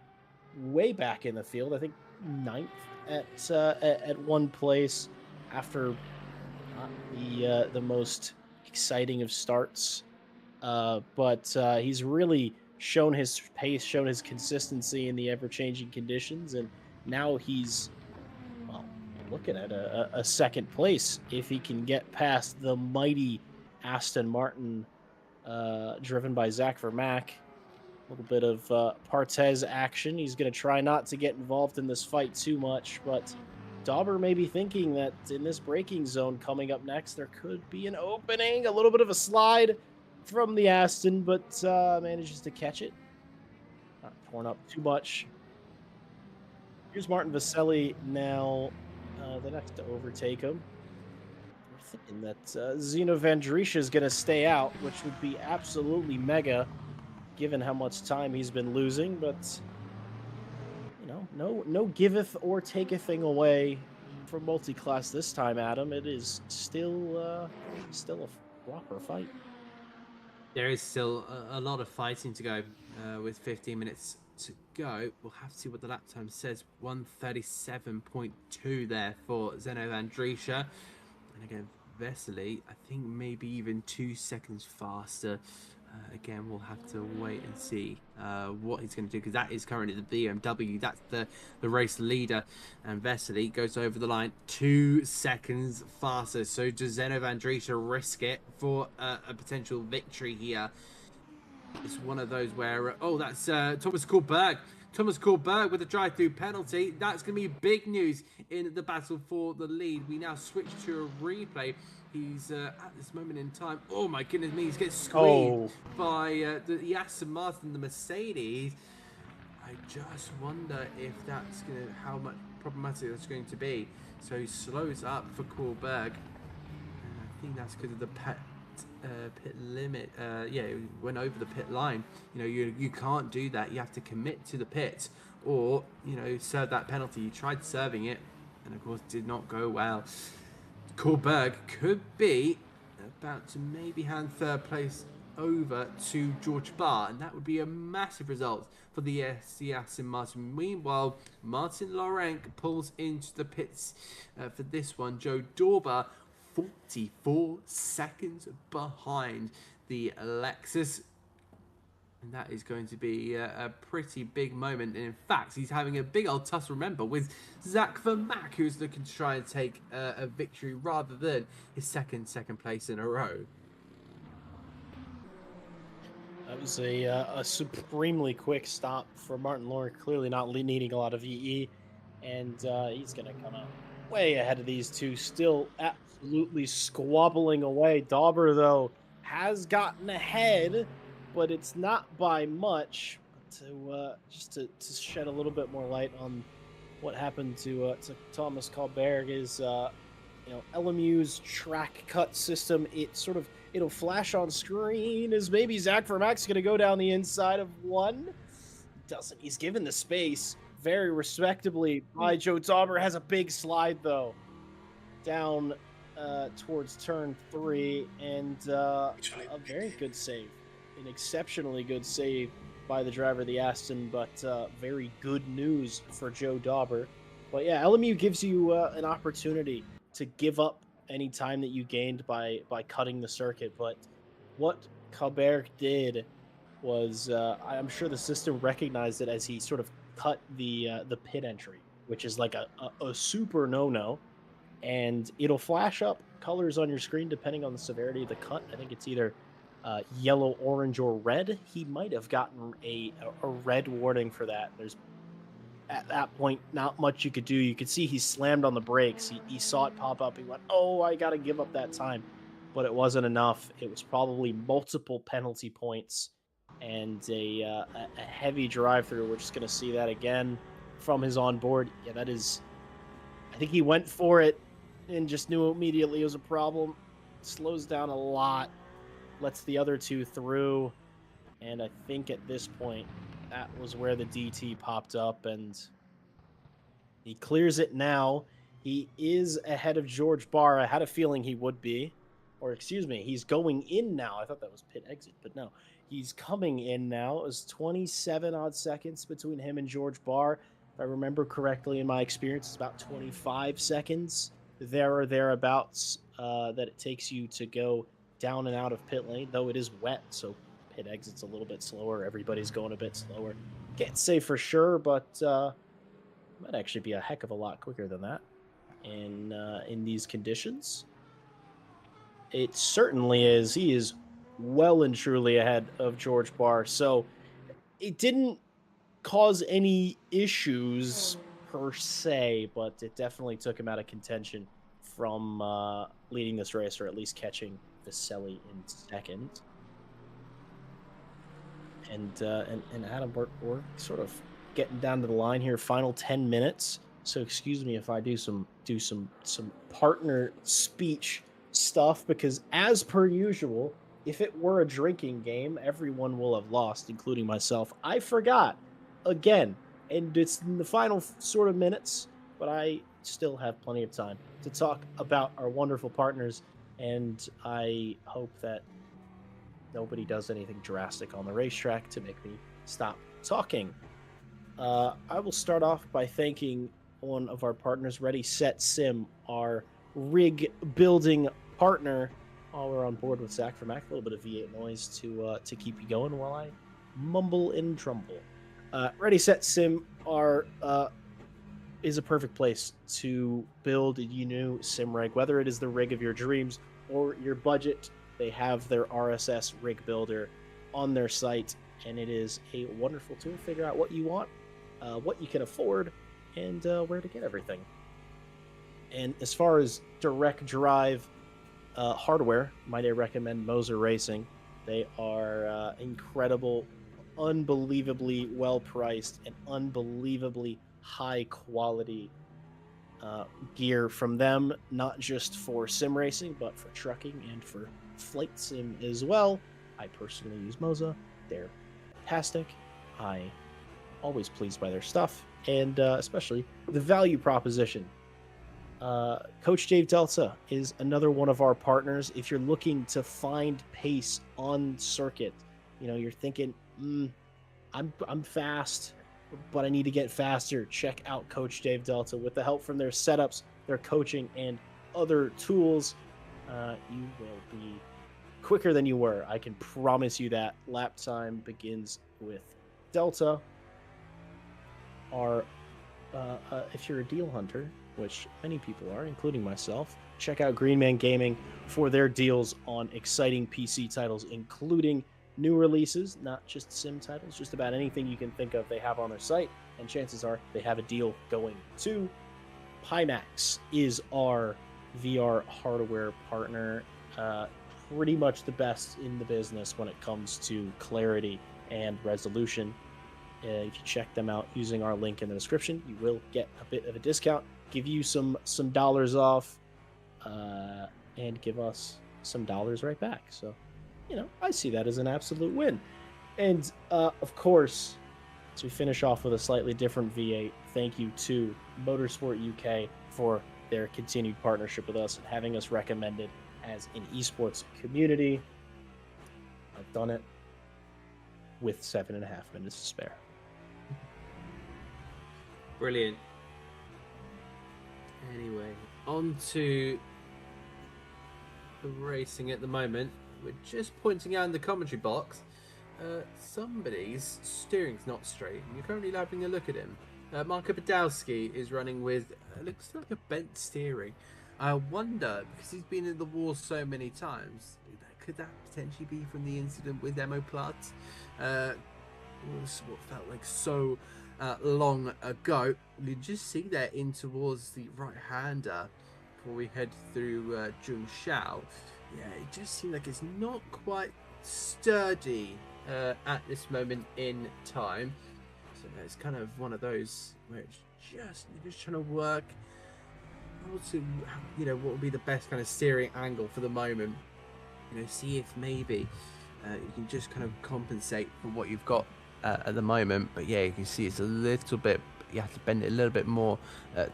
way back in the field, I think 9th at one place, after not the most exciting of starts. But he's really shown his pace, shown his consistency in the ever-changing conditions, and now he's, well, looking at a second place if he can get past the mighty Aston Martin driven by Zach Vermack. A little bit of Partez action. He's going to try not to get involved in this fight too much, but Dauber may be thinking that in this braking zone coming up next, there could be an opening, a little bit of a slide from the Aston, but manages to catch it. Not torn up too much. Here's Martin Vaselli now, the next to overtake him. We're thinking that Zeno Vandrusha is going to stay out, which would be absolutely mega, given how much time he's been losing. But no giveth or taketh thing away from multi-class this time, Adam. It is still a proper fight. There is still a lot of fighting to go with 15 minutes to go. We'll have to see what the lap time says. 1:37.2 there for Zeno Vandrusha. And again, Vesely, I think maybe even 2 seconds faster Again, we'll have to wait and see what he's going to do, because that is currently the BMW. That's the race leader, and Vesely goes over the line 2 seconds faster. So does Zeno Vandrisha risk it for a potential victory here? It's one of those where that's Thomas Kohlberg. Thomas Kohlberg with a drive-through penalty. That's going to be big news in the battle for the lead. We now switch to a replay. He's at this moment in time. Oh my goodness me! He's getting squeezed by the Aston Martin, the Mercedes. I just wonder if that's how much problematic that's going to be. So he slows up for Kohlberg, and I think that's because of the pit limit. He went over the pit line. You can't do that. You have to commit to the pit, or serve that penalty. You tried serving it, and of course did not go well. Kohlberg could be about to maybe hand third place over to George Barr, and that would be a massive result for the Aston Martin. Meanwhile, Martin Laurent pulls into the pits for this one. Joe Dorber 44 seconds behind the Lexus. And that is going to be a pretty big moment. And in fact, he's having a big old tussle, remember, with Zach Vermack, who's looking to try and take a victory rather than his second place in a row. That was a supremely quick stop for Martin Laurent, clearly not needing a lot of EE. And he's going to come out way ahead of these two, still absolutely squabbling away. Dauber, though, has gotten ahead, but it's not by much. Just to shed a little bit more light on what happened to Thomas Kohlberg is, LMU's track cut system. It'll flash on screen as maybe Zach Vermack's going to go down the inside of one. Doesn't. He's given the space very respectably by Joe Dauber. Has a big slide though down towards turn 3, and a very good save, an exceptionally good save by the driver of the Aston, but very good news for Joe Dauber. But yeah, LMU gives you an opportunity to give up any time that you gained by cutting the circuit. But what Kohlberg did was, I'm sure the system recognized it as he sort of cut the pit entry, which is like a super no-no. And it'll flash up colors on your screen depending on the severity of the cut. I think it's either yellow, orange, or red. He might have gotten a red warning for that. There's, at that point, not much you could do. You could see he slammed on the brakes. He saw it pop up. He went, oh, I got to give up that time. But it wasn't enough. It was probably multiple penalty points and a heavy drive-through. We're just going to see that again from his onboard. Yeah, that is... I think he went for it and just knew immediately it was a problem. Slows down a lot. Lets the other two through. And I think at this point, that was where the DT popped up, and he clears it now. He is ahead of George Barr. I had a feeling he would be. Or, excuse me, he's going in now. I thought that was pit exit, but no. He's coming in now. It was 27-odd seconds between him and George Barr. If I remember correctly in my experience, it's about 25 seconds there or thereabouts that it takes you to go down and out of pit lane, though it is wet, so pit exit's a little bit slower. Everybody's going a bit slower. Can't say for sure, but might actually be a heck of a lot quicker than that in these conditions. It certainly is. He is well and truly ahead of George Barr, so it didn't cause any issues per se, but it definitely took him out of contention from leading this race, or at least catching Vesely in second. And Adam, we're sort of getting down to the line here, final 10 minutes. So excuse me if I do some partner speech stuff, because as per usual, if it were a drinking game, everyone will have lost, including myself. I forgot again, and it's in the final sort of minutes, but I still have plenty of time to talk about our wonderful partners, and I hope that nobody does anything drastic on the racetrack to make me stop talking. I will start off by thanking one of our partners, Ready Set Sim, our rig building partner while we're on board with Zach for Mac, a little bit of V8 noise to keep you going while I mumble and trumble. Ready, Set, Sim is a perfect place to build a new sim rig, whether it is the rig of your dreams or your budget. They have their RSS rig builder on their site, and it is a wonderful tool to figure out what you want, what you can afford, and where to get everything. And as far as direct drive hardware, might I recommend Moser Racing. They are incredible, unbelievably well priced, and unbelievably high quality gear from them, not just for sim racing, but for trucking and for flight sim as well. I personally use Moza. They're fantastic. I always pleased by their stuff, and especially the value proposition. Coach Dave Delta is another one of our partners. If you're looking to find pace on circuit, you're thinking, I'm fast, but I need to get faster. Check out Coach Dave Delta. With the help from their setups, their coaching, and other tools, you will be quicker than you were. I can promise you that. Lap time begins with Delta. If you're a deal hunter, which many people are, including myself, check out Green Man Gaming for their deals on exciting PC titles, including new releases, not just sim titles, just about anything you can think of they have on their site, and chances are they have a deal going too. Pimax is our VR hardware partner, pretty much the best in the business when it comes to clarity and resolution. If you check them out using our link in the description, you will get a bit of a discount, give you some dollars off, and give us some dollars right back. So, I see that as an absolute win. And of course, as we finish off with a slightly different V8, thank you to Motorsport UK for their continued partnership with us and having us recommended as an esports community. I've done it with 7.5 minutes to spare. Brilliant. Anyway, on to the racing at the moment. We're just pointing out in the commentary box, somebody's steering's not straight. You're currently having a look at him. Marko Badowski is running with, looks like a bent steering. I wonder, because he's been in the war so many times, could that potentially be from the incident with Emo Platt? It was what felt like so long ago. You just see there in towards the right-hander before we head through Jung Shao. Yeah, it just seemed like it's not quite sturdy at this moment in time. So it's kind of one of those where it's just, you're just trying to work how to, what would be the best kind of steering angle for the moment. See if maybe you can just kind of compensate for what you've got at the moment. But yeah, you can see it's a little bit, you have to bend it a little bit more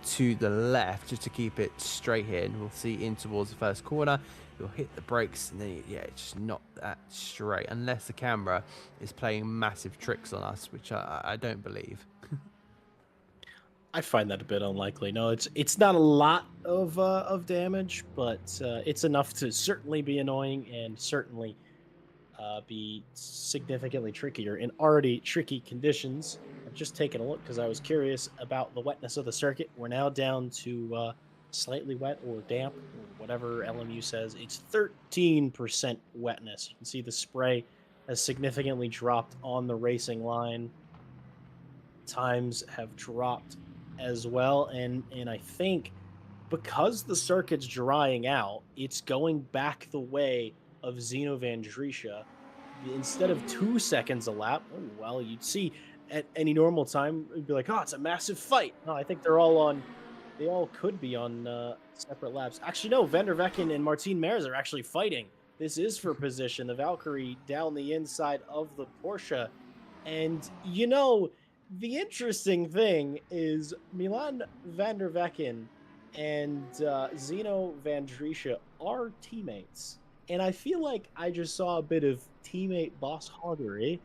to the left just to keep it straight here. And we'll see in towards the first corner, you'll hit the brakes, and then it's just not that straight unless the camera is playing massive tricks on us, which I don't believe. I find that a bit unlikely. No, it's not a lot of damage, but it's enough to certainly be annoying and certainly be significantly trickier in already tricky conditions. I've just taken a look because I was curious about the wetness of the circuit. We're now down to slightly wet or damp, or whatever LMU says. It's 13% wetness. You can see the spray has significantly dropped on the racing line. Times have dropped as well, and I think because the circuit's drying out, it's going back the way of Zeno Van Drisha. Instead of 2 seconds a lap, you'd see at any normal time, it'd be like, oh, it's a massive fight. No, I think they all could be on separate laps. Actually, no, Van der Vecken and Martin Mers are actually fighting. This is for position. The Valkyrie down the inside of the Porsche. And, the interesting thing is Milan van der Vecken and Zeno Van Drisha are teammates. And I feel like I just saw a bit of teammate boss hoggery.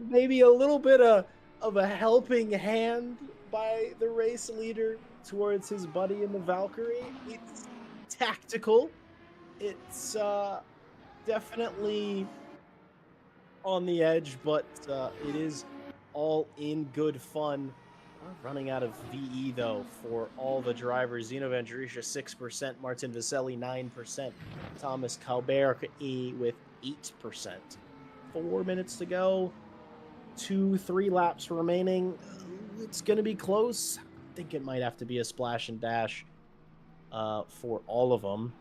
Maybe a little bit of a helping hand by the race leader towards his buddy in the Valkyrie. It's tactical. It's definitely on the edge, but it is all in good fun. We're running out of VE though for all the drivers. Zeno Vandrisha 6%, Martin Vaselli 9%, Thomas Calbert with 8%. 4 minutes to go. 2-3 laps remaining. It's gonna be close. I think it might have to be a splash and dash for all of them.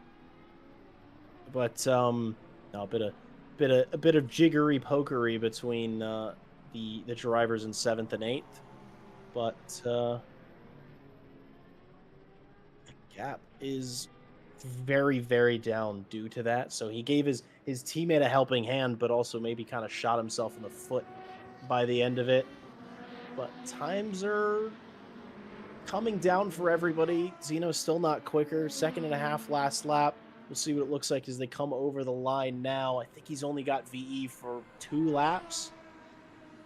But no, a bit of jiggery pokery between the drivers in 7th and 8th. But the gap is very, very down due to that. So he gave his teammate a helping hand, but also maybe kind of shot himself in the foot by the end of it. But times are coming down for everybody. Zeno's still not quicker. 2.5 last lap. We'll see what it looks like as they come over the line now. I think he's only got VE for 2 laps.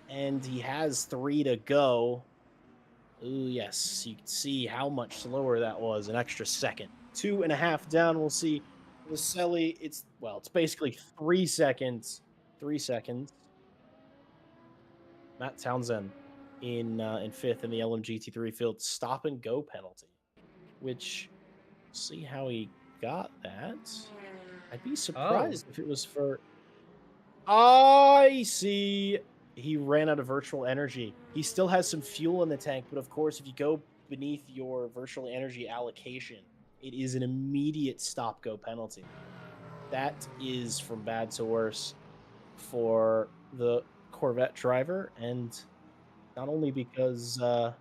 And he has 3 to go. Ooh, yes. You can see how much slower that was. An extra second. 2.5 down. We'll see. Vaselli, it's basically 3 seconds. 3 seconds. Matt Townsend in 5th in the LMGT3 field. Stop and go penalty. Which, see how he got that. I'd be surprised if it was for... I see. He ran out of virtual energy. He still has some fuel in the tank, but of course, if you go beneath your virtual energy allocation, it is an immediate stop-go penalty. That is from bad to worse for the Corvette driver, and not only because... I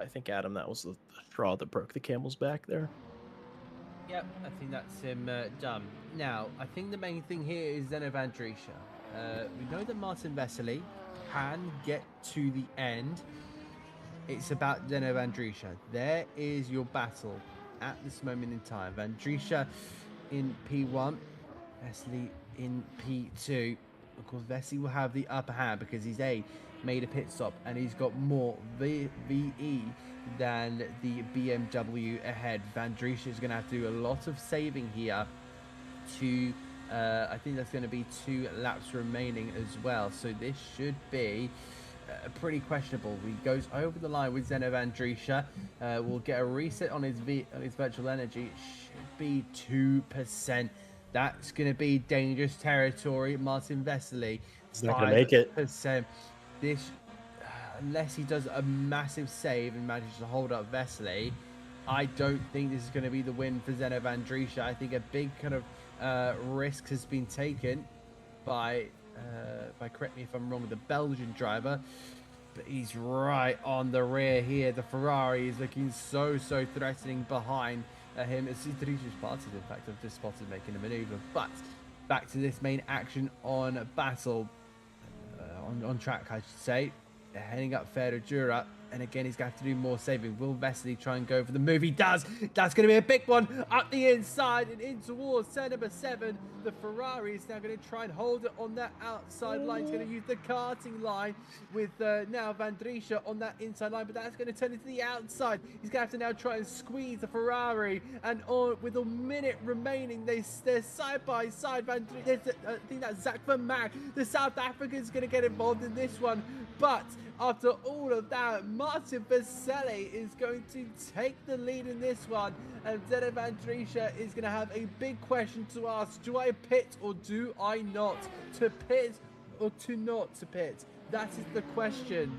think Adam, that was the straw that broke the camel's back there. Yep, I think that's him done. Now, I think the main thing here is Zeno Vandrisha. We know that Martin Vesely can get to the end. It's about Zeno Vandrisha. There is your battle at this moment in time. Vandrisha in P1, Vesely in P2. Of course, Vesely will have the upper hand because he's made a pit stop and he's got more VE than the BMW ahead. Vandrisha is going to have to do a lot of saving here to I think that's going to be 2 laps remaining as well, so this should be pretty questionable. He goes over the line with Zeno Vandrisha. We'll get a reset on his virtual energy. It should be 2%. That's going to be dangerous territory. Martin Vesely, he's not going to make it. This, unless he does a massive save and manages to hold up Vesely, I don't think this is going to be the win for Zeno Vandrisha. I think a big kind of risk has been taken by correct me if I'm wrong, the Belgian driver, but he's right on the rear here. The Ferrari is looking so threatening behind him. It's Darius parties, in fact, I've just spotted making a maneuver. But back to this main action on battle, on track, I should say. They're heading up Ferradura, and again, he's going to have to do more saving. Will Vesely try and go for the move? He does. That's going to be a big one up the inside and in towards turn number 7. The Ferrari is now going to try and hold it on that outside line. He's going to use the karting line with now Vandrisha on that inside line, but that's going to turn into the outside. He's going to have to now try and squeeze the Ferrari, and with a minute remaining, they're side by side. I think that's Zach Vermaak. The South African is going to get involved in this one, but after all of that, Martin Vaselli is going to take the lead in this one, and Zeno Vandrisha is going to have a big question to ask. Do I pit or do I not? To pit or to not to pit? That is the question.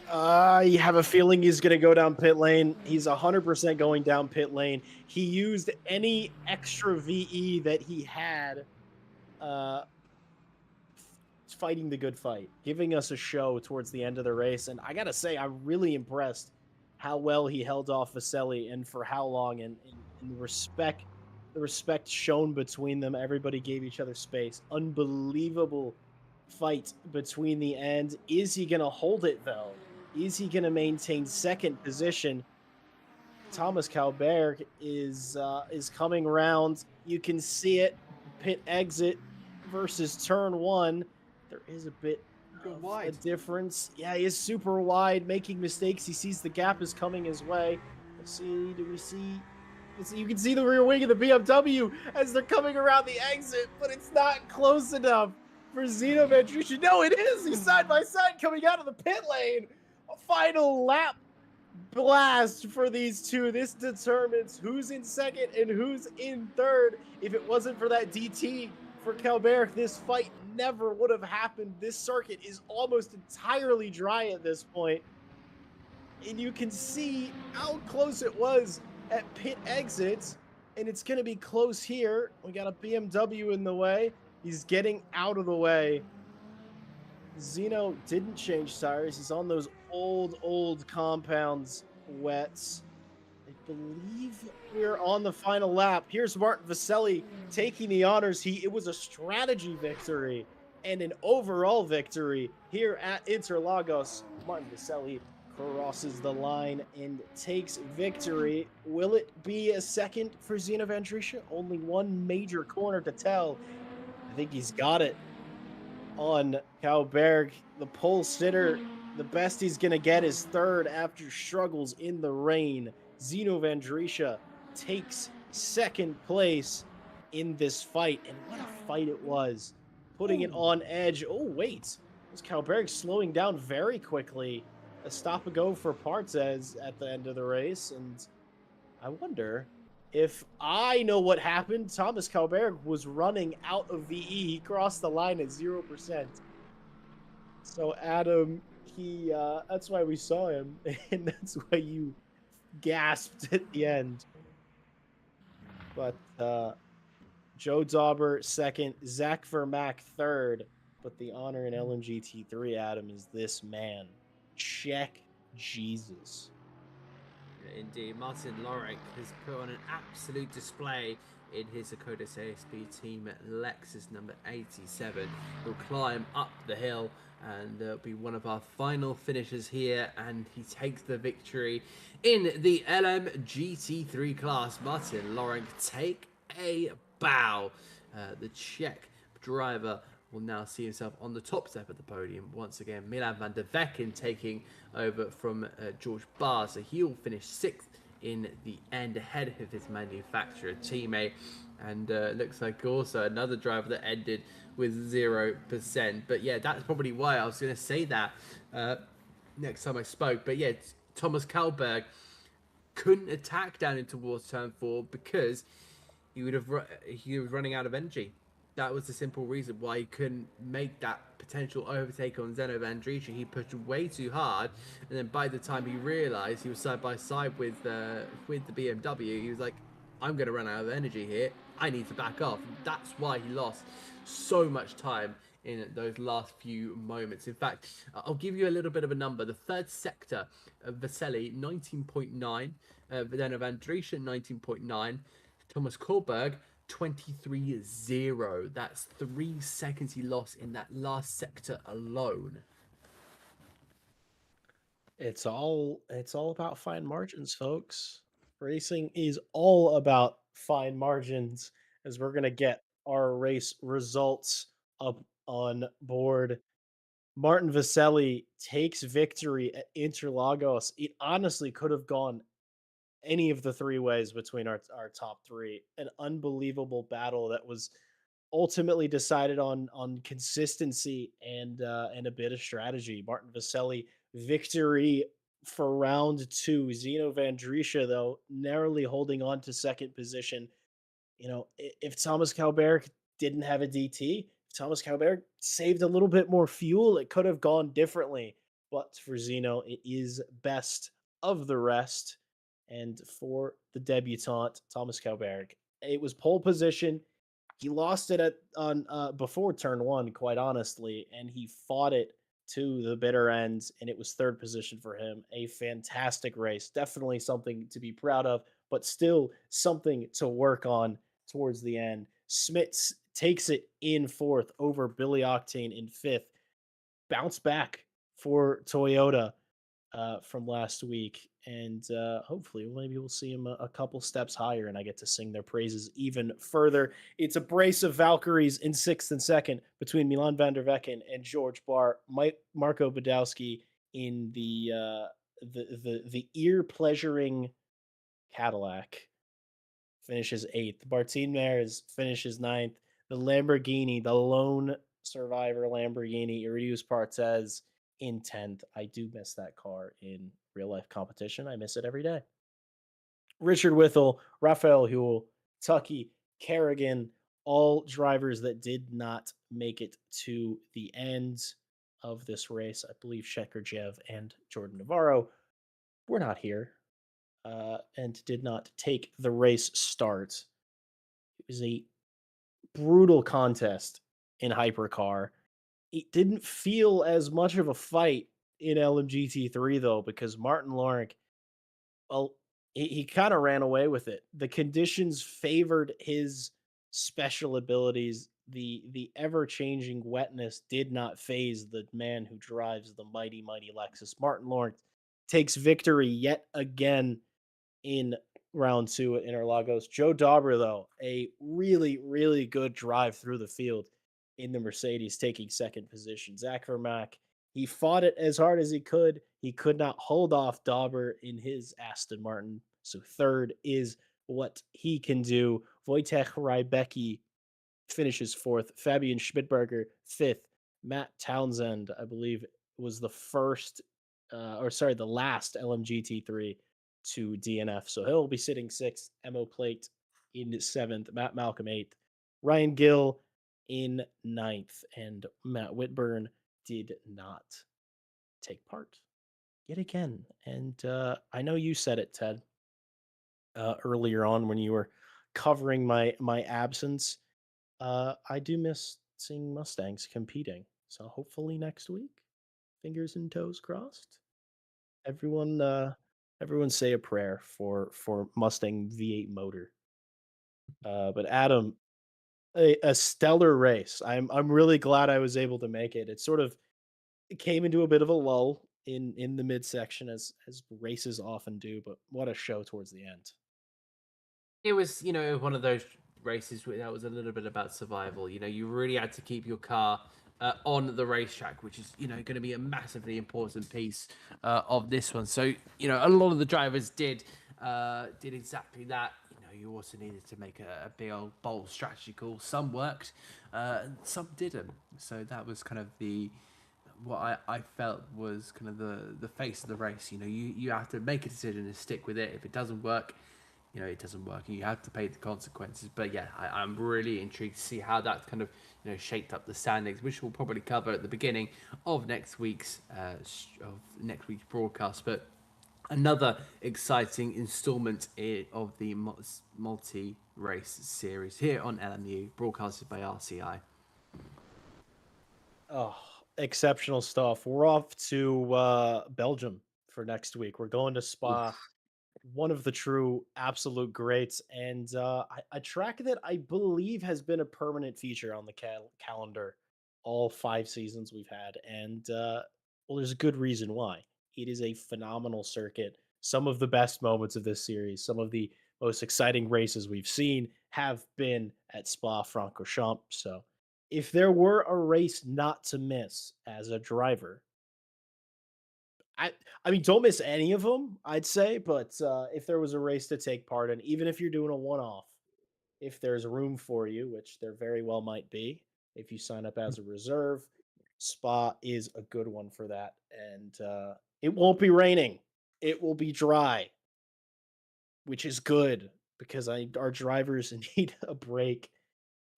You have a feeling he's going to go down pit lane. He's 100% going down pit lane. He used any extra VE that he had fighting the good fight, giving us a show towards the end of the race. And I gotta say, I'm really impressed how well he held off Vaselli and for how long, and the respect shown between them. Everybody gave each other space. Unbelievable fight between the end. Is he gonna hold it though? Is he gonna maintain second position? Thomas Calbert is coming around. You can see it. Pit exit versus turn 1. There is a bit Go of a wide. difference. Yeah, he is super wide, making mistakes. He sees the gap is coming his way. Let's see. Do we see? You can see the rear wing of the BMW as they're coming around the exit, but it's not close enough for Zeno Vandrusha. No, it is. He's side by side coming out of the pit lane. A final lap blast for these two. This determines who's in second and who's in third. If it wasn't for that DT for Calbert, this fight never would have happened. This circuit is almost entirely dry at this point, and you can see how close it was at pit exits, and it's going to be close here. We got a BMW in the way. He's getting out of the way. Zeno didn't change tires. He's on those old compounds wets. I believe we're on the final lap. Here's Martin Vaselli taking the honors. It was a strategy victory and an overall victory here at Interlagos. Martin Vaselli crosses the line and takes victory. Will it be a second for Zeno Vandrusha? Only one major corner to tell. I think he's got it on Kauberg, the pole sitter. The best he's going to get is third after struggles in the rain. Zeno Vandrusha takes second place in this fight. And what a fight it was. Putting it on edge. Oh, wait. Was Kauberg slowing down very quickly? A stop and go for Partzes at the end of the race. And I wonder if I know what happened. Thomas Kauberg was running out of VE. He crossed the line at 0%. So Adam, that's why we saw him, and that's why you gasped at the end. But Joe Dauber second, Zach Vermack third. But the honor in LMGT3, Adam, is this man. Check Jesus. Indeed, Martin Lorek has put on an absolute display in his Akodas ASP team at Lexus number 87. He'll climb up the hill and be one of our final finishers here, and he takes the victory in the LMGT3 class. Martin Lorek, take a bow. The Czech driver will now see himself on the top step of the podium once again. Milan van der Vecken taking over from George Barr, so he'll finish 6th in the end ahead of his manufacturer teammate. And looks like also another driver that ended with 0%. But yeah, that's probably why I was going to say that next time I spoke. But yeah, Thomas Kalberg couldn't attack down in towards turn 4 because he was running out of energy. That was the simple reason why he couldn't make that potential overtake on Zeno Vandrusha. He pushed way too hard, and then by the time he realised he was side by side with the BMW, he was like, "I'm going to run out of energy here. I need to back off." That's why he lost so much time in those last few moments. In fact, I'll give you a little bit of a number. The third sector of Vaselli, 19.9, Zeno Vandrusha, 19.9, Thomas Kohlberg, 23.0. That's 3 seconds he lost in that last sector alone. It's all about fine margins, folks. Racing is all about fine margins, as we're gonna get our race results up on board. Martin Vaselli takes victory at Interlagos. It honestly could have gone any of the 3 ways between our top 3. An unbelievable battle that was ultimately decided on consistency and a bit of strategy. Martin Vaselli victory for round 2. Zeno Vandrusha, though, narrowly holding on to second position. You know, if Thomas Kalberg didn't have a DT, if Thomas Kalberg saved a little bit more fuel, it could have gone differently. But for Zeno, it is best of the rest. And for the debutant, Thomas Kalberg, it was pole position. He lost it before turn 1, quite honestly, and he fought it to the bitter ends, and it was third position for him. A fantastic race. Definitely something to be proud of, but still something to work on towards the end. Smits takes it in 4th over Billy Octane in 5th. Bounce back for Toyota. from last week, and hopefully maybe we'll see him a couple steps higher, and I get to sing their praises even further. It's a brace of Valkyries in sixth and second between Milan van der Vecken and George Barr. Marco Badowski in the ear pleasuring Cadillac finishes eighth. Bartine Mears finishes ninth. The Lamborghini, the lone survivor Lamborghini, Iridius Partez in 10th. I do miss that car in real life competition. I miss it every day. Richard Withel, Raphael Huel, Tucky, Kerrigan, all drivers that did not make it to the end of this race. I believe Shekerjev and Jordan Navarro were not here and did not take the race start. It was a brutal contest in Hypercar. It didn't feel as much of a fight in LMGT3 though, because Martin Lawrence, well, he kind of ran away with it. The conditions favored his special abilities. The ever-changing wetness did not phase the man who drives the mighty, mighty Lexus. Martin Lawrence takes victory yet again in round two at Interlagos. Joe Dauber, though, a really, really good drive through the field in the Mercedes, taking second position. Zach Vermack, he fought it as hard as he could. He could not hold off Dauber in his Aston Martin. So third is what he can do. Wojciech Rybecki finishes fourth. Fabian Schmidberger, fifth. Matt Townsend, I believe, was the last LMGT3 to DNF. So he'll be sitting sixth. Emo Plate in seventh. Matt Malcolm, eighth. Ryan Gill in ninth. And Matt Whitburn did not take part yet again. And I know you said it, Ted, earlier on when you were covering my absence. I do miss seeing Mustangs competing. So hopefully next week, fingers and toes crossed. Everyone say a prayer for Mustang V8 motor. But Adam, a stellar race. I'm really glad I was able to make it. It came into a bit of a lull in the midsection as races often do, but what a show towards the end. It was, one of those races that was a little bit about survival. You really had to keep your car on the racetrack, which is, going to be a massively important piece of this one. So, a lot of the drivers did exactly that. You also needed to make a big old bold strategy call. Some worked, some didn't. So that was kind of what I felt was kind of the face of the race. You have to make a decision and stick with it. If it doesn't work, it doesn't work and you have to pay the consequences. But yeah, I'm really intrigued to see how that kind of, shaped up the standings, which we'll probably cover at the beginning of next week's broadcast. But another exciting installment of the multi-race series here on LMU, broadcasted by RCI. Oh, exceptional stuff. We're off to Belgium for next week. We're going to Spa. Oof. One of the true absolute greats, and a track that I believe has been a permanent feature on the calendar all 5 seasons we've had. And well, there's a good reason why. It is a phenomenal circuit. Some of the best moments of this series, some of the most exciting races we've seen have been at Spa-Francorchamps. So if there were a race not to miss as a driver, I mean, don't miss any of them, I'd say. But if there was a race to take part in, even if you're doing a one-off, if there's room for you, which there very well might be, if you sign up as a reserve, Spa is a good one for that. And it won't be raining; it will be dry, which is good because our drivers need a break,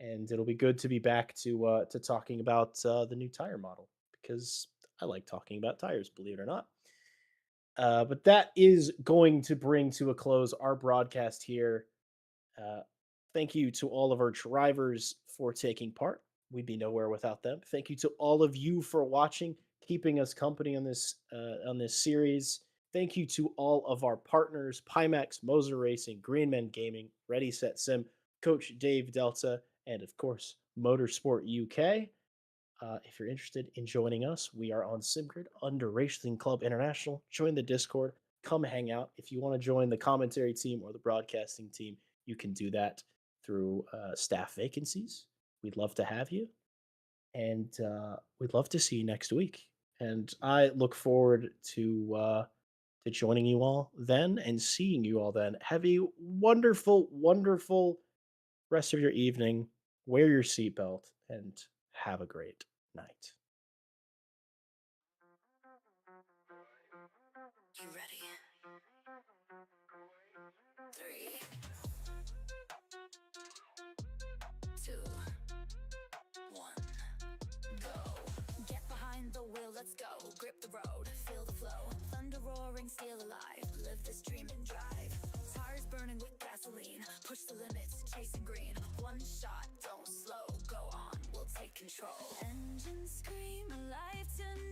and it'll be good to be back to talking about the new tire model because I like talking about tires, believe it or not. But that is going to bring to a close our broadcast here. Thank you to all of our drivers for taking part. We'd be nowhere without them. Thank you to all of you for watching, keeping us company on this series. Thank you to all of our partners: Pimax, Moser Racing, Greenman Gaming, Ready Set Sim, Coach Dave Delta, and of course Motorsport UK. If you're interested in joining us, we are on SimGrid under Racing Club International. Join the Discord. Come hang out. If you want to join the commentary team or the broadcasting team, you can do that through staff vacancies. We'd love to have you. And we'd love to see you next week. And I look forward to joining you all then and seeing you all then. Have a wonderful, wonderful rest of your evening. Wear your seatbelt and have a great night. You ready? 3, 2, 1, go. Get behind the wheel, let's go. Grip the road, feel the flow. Thunder roaring, steel alive. Live this dream and drive. Tires burning with gasoline. Push the limits, chasing green. One shot, don't slow. Go on, we'll take control. Engines scream alive tonight.